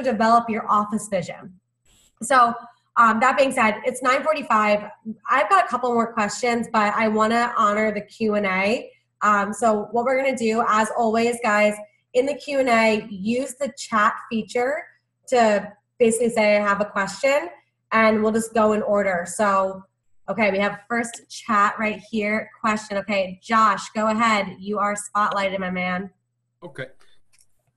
develop your office vision. So That being said, it's 9:45. I've got a couple more questions, but I want to honor the Q&A. So what we're going to do, as always, guys, in the Q&A, use the chat feature to basically say I have a question, and we'll just go in order. So, okay, we have first chat right here. Question. Okay, Josh, go ahead. You are spotlighted, my man. Okay.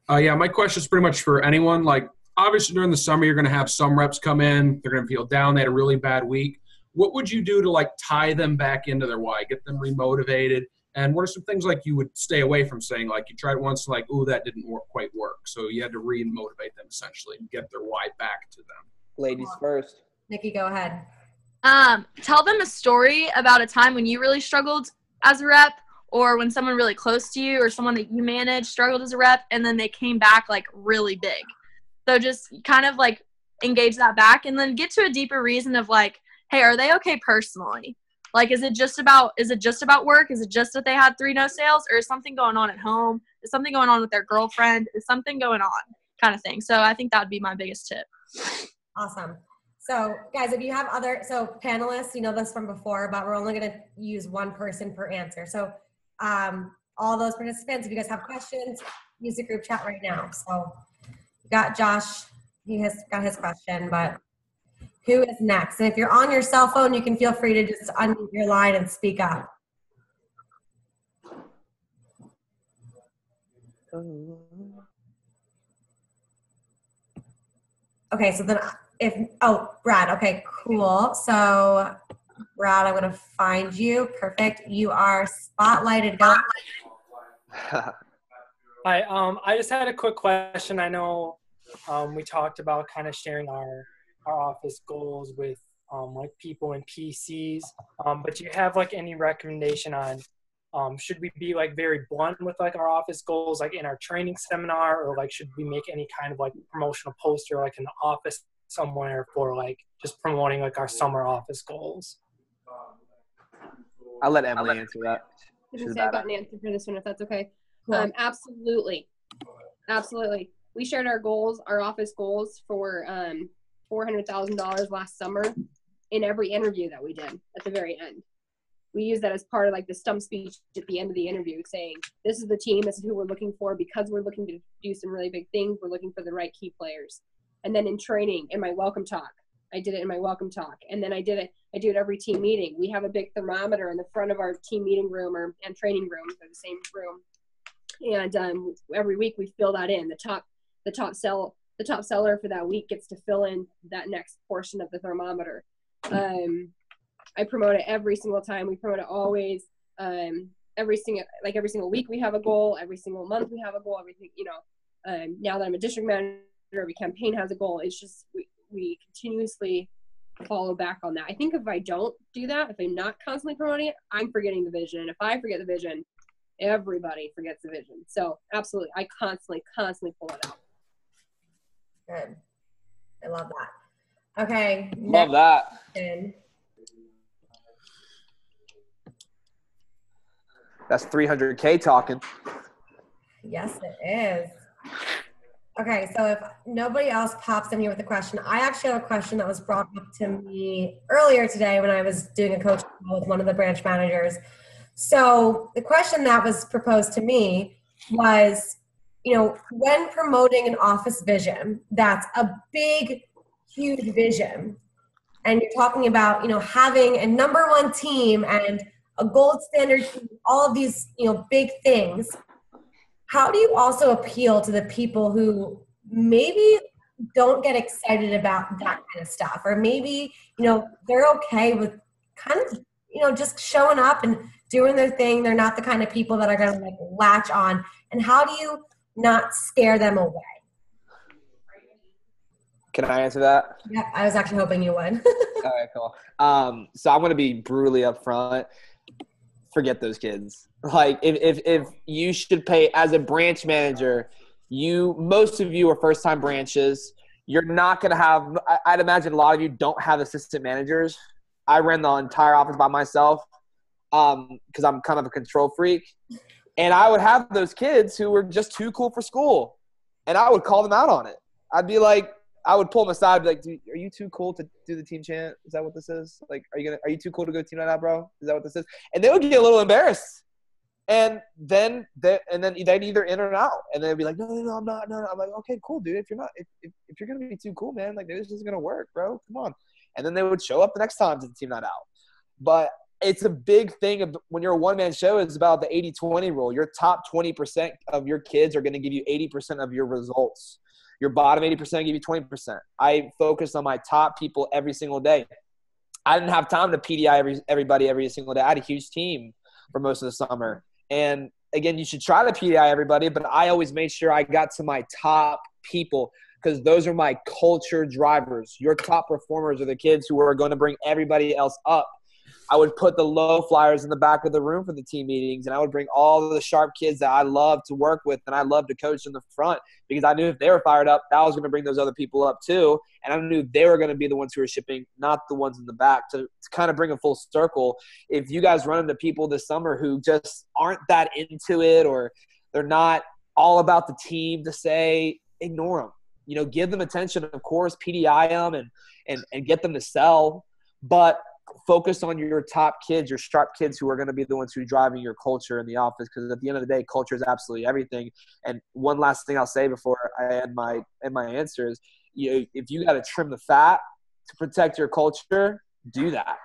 Yeah, my question is pretty much for anyone. Like, obviously during the summer, you're going to have some reps come in. They're going to feel down. They had a really bad week. What would you do to, like, tie them back into their why, get them remotivated? And what are some things, like, you would stay away from saying? Like, you tried once, like, ooh, that didn't quite work. So you had to re-motivate them, essentially, and get their why back to them. Ladies first. Nikki, go ahead. Tell them a story about a time when you really struggled as a rep, or when someone really close to you or someone that you manage struggled as a rep, and then they came back, like, really big. So just kind of, like, engage that back, and then get to a deeper reason of, like, hey, are they okay personally? Like, is it just about work? Is it just that they had 3 no sales, or is something going on at home? Is something going on with their girlfriend? Is something going on, kind of thing? So I think that would be my biggest tip. Awesome. So, guys, if you have panelists, you know this from before, but we're only going to use one person per answer. So all those participants, if you guys have questions, use the group chat right now. So we got Josh. He has got his question, but who is next? And if you're on your cell phone, you can feel free to just unmute your line and speak up. Okay, so then Brad. Okay, cool. So Brad, I'm going to find you. Perfect. You are spotlighted. Go. Hi. I just had a quick question. I know we talked about kind of sharing our office goals with like people in PCs. But do you have like any recommendation on should we be like very blunt with like our office goals, like in our training seminar, or like should we make any kind of like promotional poster like in the office somewhere for like just promoting like our summer office goals? I'll let Emily answer that. I was gonna say I've got an answer for this one if that's okay. Cool. Absolutely. We shared our goals, our office goals for $400,000 last summer in every interview that we did at the very end. We used that as part of like the stump speech at the end of the interview, saying this is the team, this is who we're looking for, because we're looking to do some really big things. We're looking for the right key players. And then in training, in my welcome talk, I did it in my welcome talk. And then I do it every team meeting. We have a big thermometer in the front of our team meeting room and training room, they're the same room. And every week we fill that in. The top seller for that week gets to fill in that next portion of the thermometer. I promote it every single time. We promote it always. Every single week we have a goal. Every single month we have a goal. Everything, now that I'm a district manager, every campaign has a goal. It's just we continuously follow back on that. I think if I don't do that, if I'm not constantly promoting it, I'm forgetting the vision. If I forget the vision, everybody forgets the vision. So absolutely, I constantly pull it out. Good. I love that. Okay. Love that. Question. That's 300K talking. Yes, it is. Okay, so if nobody else pops in here with a question, I actually have a question that was brought up to me earlier today when I was doing a coaching call with one of the branch managers. So the question that was proposed to me was, when promoting an office vision, that's a big, huge vision, and you're talking about, having a number one team and a gold standard team, all of these, big things. How do you also appeal to the people who maybe don't get excited about that kind of stuff, or maybe, they're okay with kind of, just showing up and doing their thing. They're not the kind of people that are going to like latch on. And how do you not scare them away? Can I answer that? Yeah, I was actually hoping you would. All right, cool. So I'm going to be brutally upfront. Forget those kids. Like if you should pay as a branch manager, most of you are first time branches. You're not going to have, I'd imagine a lot of you don't have assistant managers. I ran the entire office by myself because I'm kind of a control freak. And I would have those kids who were just too cool for school. And I would call them out on it. I'd be like, I would pull them aside and be like, dude, are you too cool to do the team chant? Is that what this is? Like, are you too cool to go team night out, bro? Is that what this is? And they would get a little embarrassed. And then they'd either in or out. And they'd be like, no, I'm not. No. I'm like, okay, cool, dude. If you're going to be too cool, man, like, this isn't going to work, bro. Come on. And then they would show up the next time to the team night out. But it's a big thing when you're a one-man show is about the 80-20 rule. Your top 20% of your kids are going to give you 80% of your results. Your bottom 80% give you 20%. I focus on my top people every single day. I didn't have time to PDI everybody every single day. I had a huge team for most of the summer. And, again, you should try to PDI everybody, but I always made sure I got to my top people because those are my culture drivers. Your top performers are the kids who are going to bring everybody else up. I would put the low flyers in the back of the room for the team meetings, and I would bring all of the sharp kids that I love to work with and I love to coach in the front because I knew if they were fired up, that was going to bring those other people up too, and I knew they were going to be the ones who were shipping, not the ones in the back. To kind of bring a full circle, if you guys run into people this summer who just aren't that into it or they're not all about the team to say, ignore them. Give them attention, of course, PDI them and get them to sell, but focus on your top kids, your sharp kids who are going to be the ones who are driving your culture in the office because at the end of the day, culture is absolutely everything. And one last thing I'll say before I end my answer is, if you got to trim the fat to protect your culture, do that.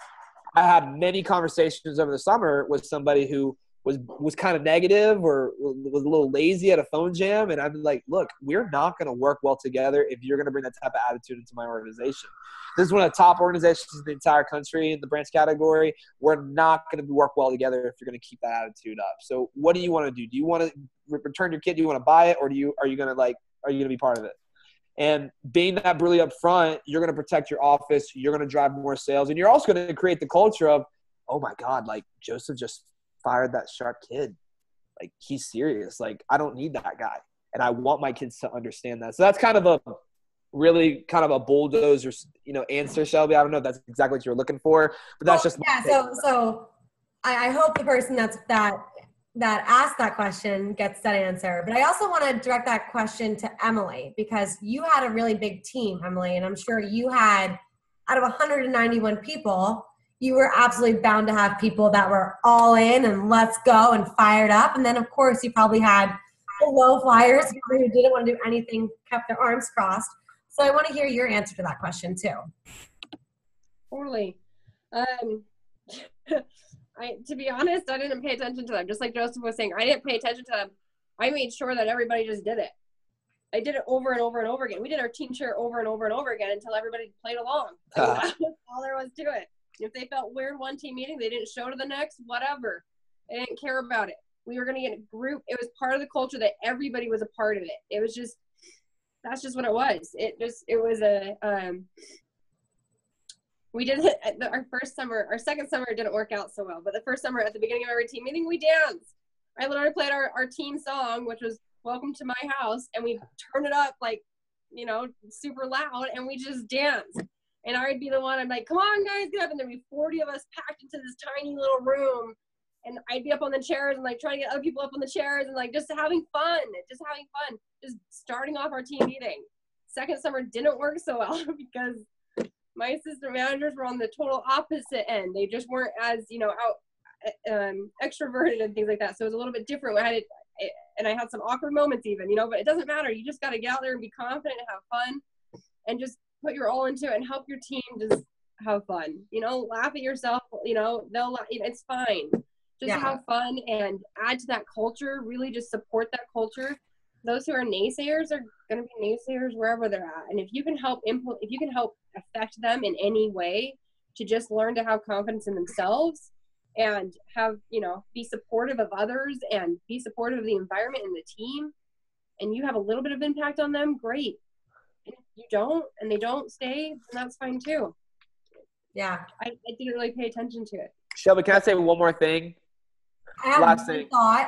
I had many conversations over the summer with somebody who was kind of negative or was a little lazy at a phone jam. And I'm like, look, we're not going to work well together if you're going to bring that type of attitude into my organization. This is one of the top organizations in the entire country in the branch category. We're not going to work well together if you're going to keep that attitude up. So what do you want to do? Do you want to return your kid? Do you want to buy it? Or are you going to be part of it? And being that really up front, you're going to protect your office. You're going to drive more sales. And you're also going to create the culture of, oh my God, like Joseph just fired that sharp kid. Like, he's serious. Like, I don't need that guy. And I want my kids to understand that. So that's kind of a bulldozer, answer, Shelby. I don't know if that's exactly what you're looking for, but that's just yeah. So I hope the person that asked that question gets that answer. But I also want to direct that question to Emily because you had a really big team, Emily, and I'm sure you had out of 191 people. You were absolutely bound to have people that were all in and let's go and fired up. And then, of course, you probably had the low flyers who didn't want to do anything, kept their arms crossed. So I want to hear your answer to that question, too. Totally. To be honest, I didn't pay attention to them. Just like Joseph was saying, I didn't pay attention to them. I made sure that everybody just did it. I did it over and over and over again. We did our team cheer over and over and over again until everybody played along. That's all there was to it. If they felt weird one team meeting, they didn't show to the next, whatever. They didn't care about it. We were going to get a group. It was part of the culture that everybody was a part of it. It was just, that's just what it was. We did it our first summer. Our second summer didn't work out so well, but the first summer at the beginning of every team meeting, we danced. I literally played our team song, which was Welcome to My House, and we turned it up like, super loud, and we just danced. And I'd be the one, I'm like, come on, guys, get up. And there'd be 40 of us packed into this tiny little room. And I'd be up on the chairs and, like, trying to get other people up on the chairs and, like, just having fun. Just starting off our team meeting. Second summer didn't work so well because my assistant managers were on the total opposite end. They just weren't as, extroverted and things like that. So it was a little bit different. And I had some awkward moments even, but it doesn't matter. You just got to get out there and be confident and have fun and just put your all into it and help your team just have fun, laugh at yourself, it's fine. Just have fun and add to that culture, really just support that culture. Those who are naysayers are going to be naysayers wherever they're at. And if you can help affect them in any way to just learn to have confidence in themselves and have, be supportive of others and be supportive of the environment and the team, and you have a little bit of impact on them, great. And if you don't, and they don't stay, then that's fine too. Yeah. I didn't really pay attention to it. Shelby, can I say one more thing? I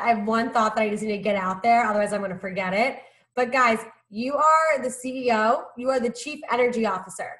have one thought that I just need to get out there. Otherwise, I'm going to forget it. But guys, you are the CEO. You are the chief energy officer.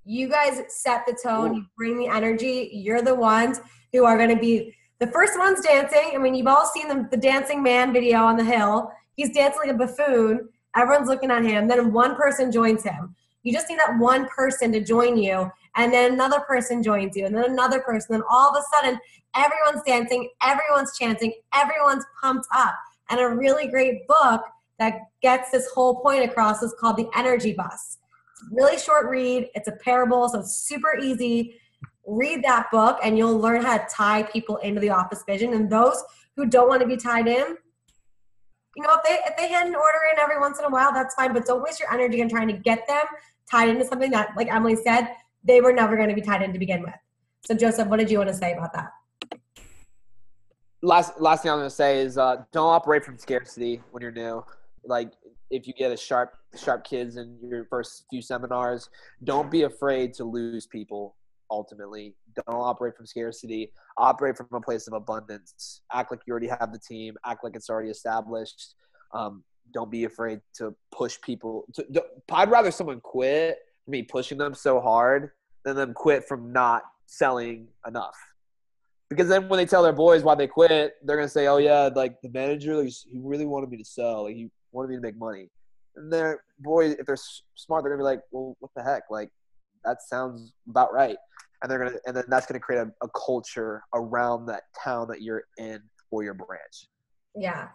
You guys set the tone. Ooh. You bring the energy. You're the ones who are going to be the first ones dancing. I mean, you've all seen the Dancing Man video on the hill. He's dancing like a buffoon. Everyone's looking at him. Then one person joins him. You just need that one person to join you, and then another person joins you, and then another person, and all of a sudden, everyone's dancing, everyone's chanting, everyone's pumped up. And a really great book that gets this whole point across is called The Energy Bus. It's a really short read. It's a parable, so it's super easy. Read that book, and you'll learn how to tie people into the office vision. And those who don't want to be tied in, if they hand an order in every once in a while, that's fine. But don't waste your energy on trying to get them tied into something that, like Emily said, they were never going to be tied in to begin with. So Joseph, what did you want to say about that? Last thing I'm going to say is don't operate from scarcity when you're new. Like, if you get a sharp kids in your first few seminars, don't be afraid to lose people. Ultimately, don't operate from scarcity. Operate from a place of abundance. Act like you already have the team. Act like it's already established. Don't be afraid to push people. I'd rather someone quit for me pushing them so hard than them quit from not selling enough. Because then when they tell their boys why they quit, they're going to say, oh, yeah, like the manager, like, he really wanted me to sell. Like, he wanted me to make money. And their boys, if they're smart, they're going to be like, well, what the heck? Like, that sounds about right. And then that's going to create a culture around that town that you're in for your branch. Yeah.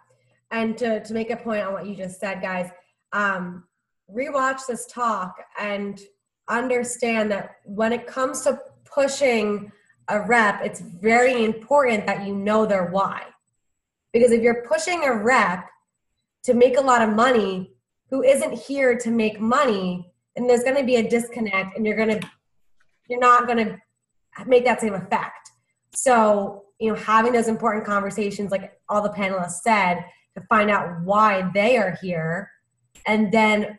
And to make a point on what you just said, guys, rewatch this talk and understand that when it comes to pushing a rep, it's very important that you know their why. Because if you're pushing a rep to make a lot of money who isn't here to make money, then there's going to be a disconnect, and you're not going to make that same effect. So, having those important conversations, like all the panelists said, to find out why they are here, and then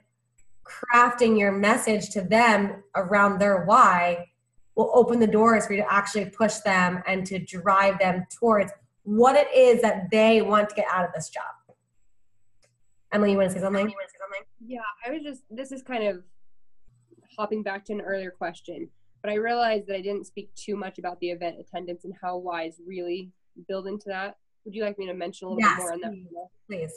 crafting your message to them around their why will open the doors for you to actually push them and to drive them towards what it is that they want to get out of this job. Emily, you want to say something? Yeah, this is kind of hopping back to an earlier question, but I realized that I didn't speak too much about the event attendance and how whys really build into that. Would you like me to mention a little bit more on that? Please.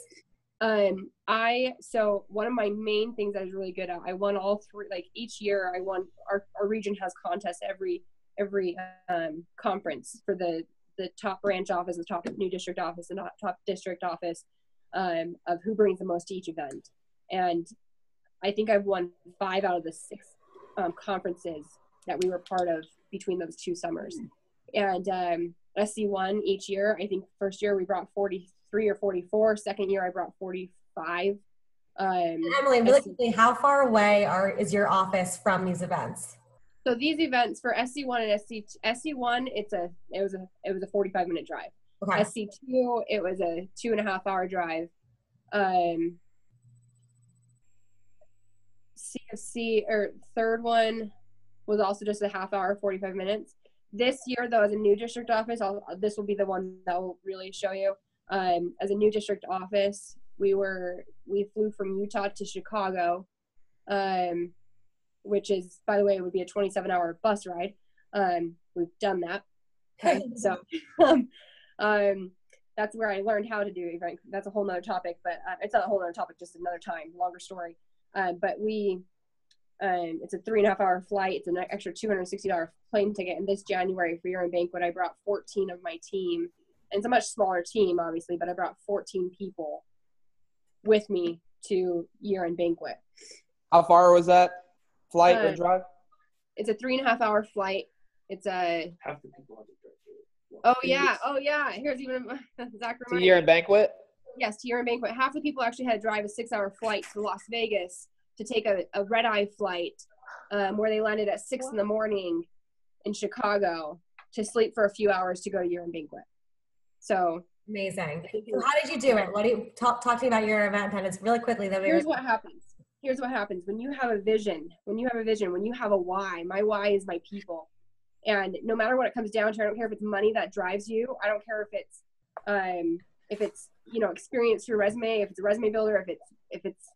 So one of my main things I was really good at, I won all three, like each year I won, our region has contests every conference for the top branch office, the top new district office, and top district office, of who brings the most to each event. And I think I've won 5 out of the 6 conferences that we were part of between those 2 summers. And SC1 each year, I think first year we brought 43 or 44. Second year I brought 45. Emily, really quickly, how far away is your office from these events? So these events for SC1 and SC1, it was a 45-minute drive. Okay. SC2, it was a 2.5-hour drive. CFC, or third one, was also just a half-hour, 45 minutes. This year, though, as a new district office, this will be the one that will really show you. As a new district office, we flew from Utah to Chicago, which is, by the way, it would be a 27-hour bus ride. We've done that. Okay, so that's where I learned how to do event. That's a whole nother topic, but it's not a whole nother topic, just another time, longer story. But it's a 3.5-hour flight. It's an extra $260 plane ticket. And this January for Year-End Banquet, I brought 14 of my team. And it's a much smaller team, obviously, but I brought 14 people with me to Year-End Banquet. How far was that flight or drive? It's a 3.5-hour flight. It's a... Half the people on the trip. Oh, yeah. Here's even Zach to Year-End Banquet? Yes, to Year-End Banquet. Half the people actually had to drive a 6-hour flight to Las Vegas to take a red-eye flight where they landed at 6 in the morning in Chicago to sleep for a few hours to go to Year-End Banquet. So amazing. So how did you do it? What do you talk to me about your event attendance really quickly? Here's what happens. When you have a vision, when you have a why, my why is my people. And no matter what it comes down to, I don't care if it's money that drives you. I don't care if it's experience through resume, if it's a resume builder, if it's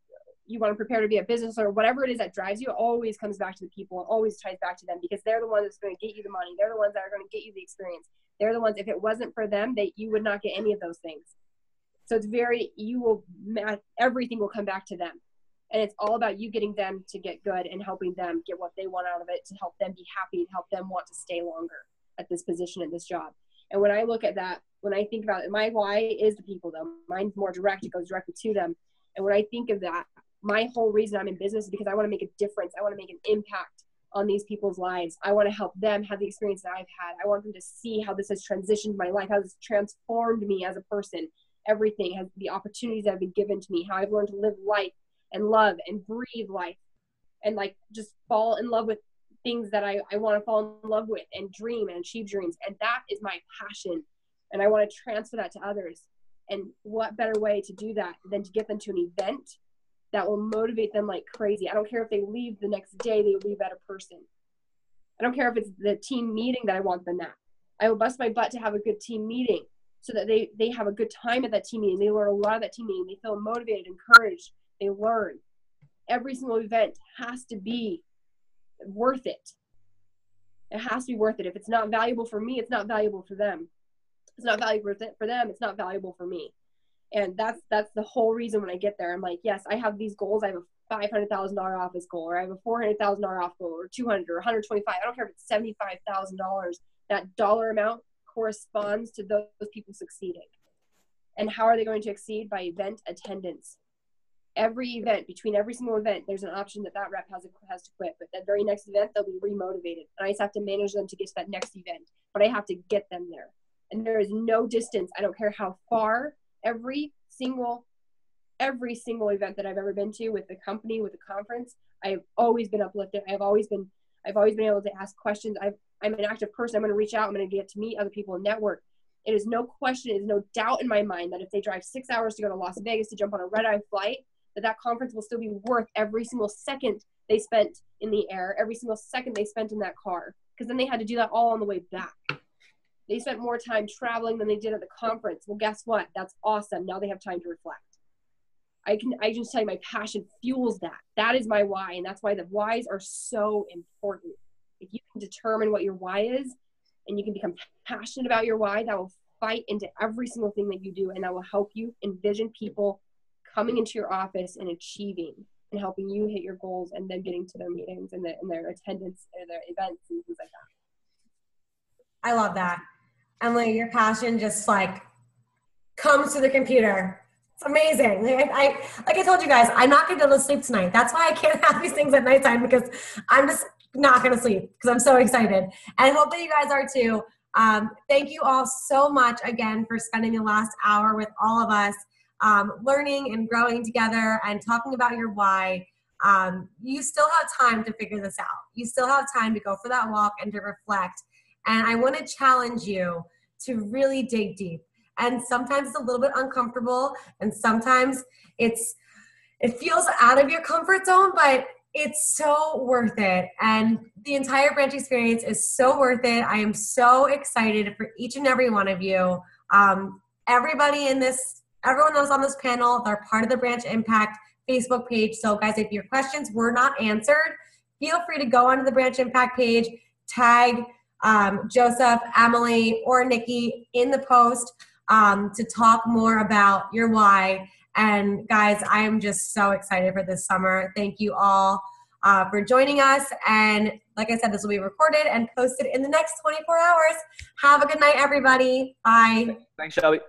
you want to prepare to be a business or whatever it is that drives you, it always comes back to the people and always ties back to them, because they're the ones that's going to get you the money. They're the ones that are going to get you the experience. They're the ones, if it wasn't for them, you would not get any of those things. So it's everything will come back to them. And it's all about you getting them to get good and helping them get what they want out of it, to help them be happy, to help them want to stay longer at this position, at this job. And when I look at that, when I think about it, my why is the people though. Mine's more direct. It goes directly to them. And when I think of that, my whole reason I'm in business is because I want to make a difference. I want to make an impact on these people's lives. I want to help them have the experience that I've had. I want them to see how this has transitioned my life, how this has transformed me as a person. Everything has the opportunities that have been given to me, how I've learned to live life and love and breathe life and like just fall in love with things that I want to fall in love with and dream and achieve dreams. And that is my passion. And I want to transfer that to others. And what better way to do that than to get them to an event that will motivate them like crazy. I don't care if they leave the next day, they will be a better person. I don't care if it's the team meeting that I want them at. I will bust my butt to have a good team meeting so that they have a good time at that team meeting. They learn a lot of that team meeting. They feel motivated, encouraged. They learn. Every single event has to be worth it. It has to be worth it. If it's not valuable for me, it's not valuable for them. It's not valuable for them. It's not valuable for me. And that's the whole reason when I get there, I'm like, yes, I have these goals. I have a $500,000 office goal, or I have a $400,000 off goal, or 200 or 125. I don't care if it's $75,000. That dollar amount corresponds to those people succeeding. And how are they going to exceed? By event attendance. Every event, between every single event, there's an option that rep has to quit. But that very next event, they'll be remotivated. And I just have to manage them to get to that next event. But I have to get them there. And there is no distance. I don't care how far. Every single event that I've ever been to with the company, with the conference, I've always been uplifted. I've always been able to ask questions. I'm an active person. I'm going to reach out. I'm going to get to meet other people and network. It is no question. It is no doubt in my mind that if they drive 6 hours to go to Las Vegas to jump on a red-eye flight, that conference will still be worth every single second they spent in the air, every single second they spent in that car, because then they had to do that all on the way back. They spent more time traveling than they did at the conference. Well, guess what? That's awesome. Now they have time to reflect. I just tell you, my passion fuels that. That is my why, and that's why the whys are so important. If you can determine what your why is, and you can become passionate about your why, that will fight into every single thing that you do, and that will help you envision people coming into your office and achieving and helping you hit your goals, and then getting to their meetings and their attendance and their events and things like that. I love that. Emily, your passion just like comes to the computer. It's amazing. Like I told you guys, I'm not going to be able to sleep tonight. That's why I can't have these things at nighttime, because I'm just not going to sleep because I'm so excited. And I hope that you guys are too. Thank you all so much again for spending the last hour with all of us, learning and growing together and talking about your why. You still have time to figure this out. You still have time to go for that walk and to reflect. And I want to challenge you to really dig deep. And sometimes it's a little bit uncomfortable, and sometimes it feels out of your comfort zone, but it's so worth it. And the entire branch experience is so worth it. I am so excited for each and every one of you. Everyone that's on this panel, they're part of the Branch Impact Facebook page. So guys, if your questions were not answered, feel free to go onto the Branch Impact page, tag Joseph, Emily, or Nikki in the post to talk more about your why. And guys, I am just so excited for this summer. Thank you all for joining us. And like I said, this will be recorded and posted in the next 24 hours. Have a good night, everybody. Bye. Thanks, Shelby.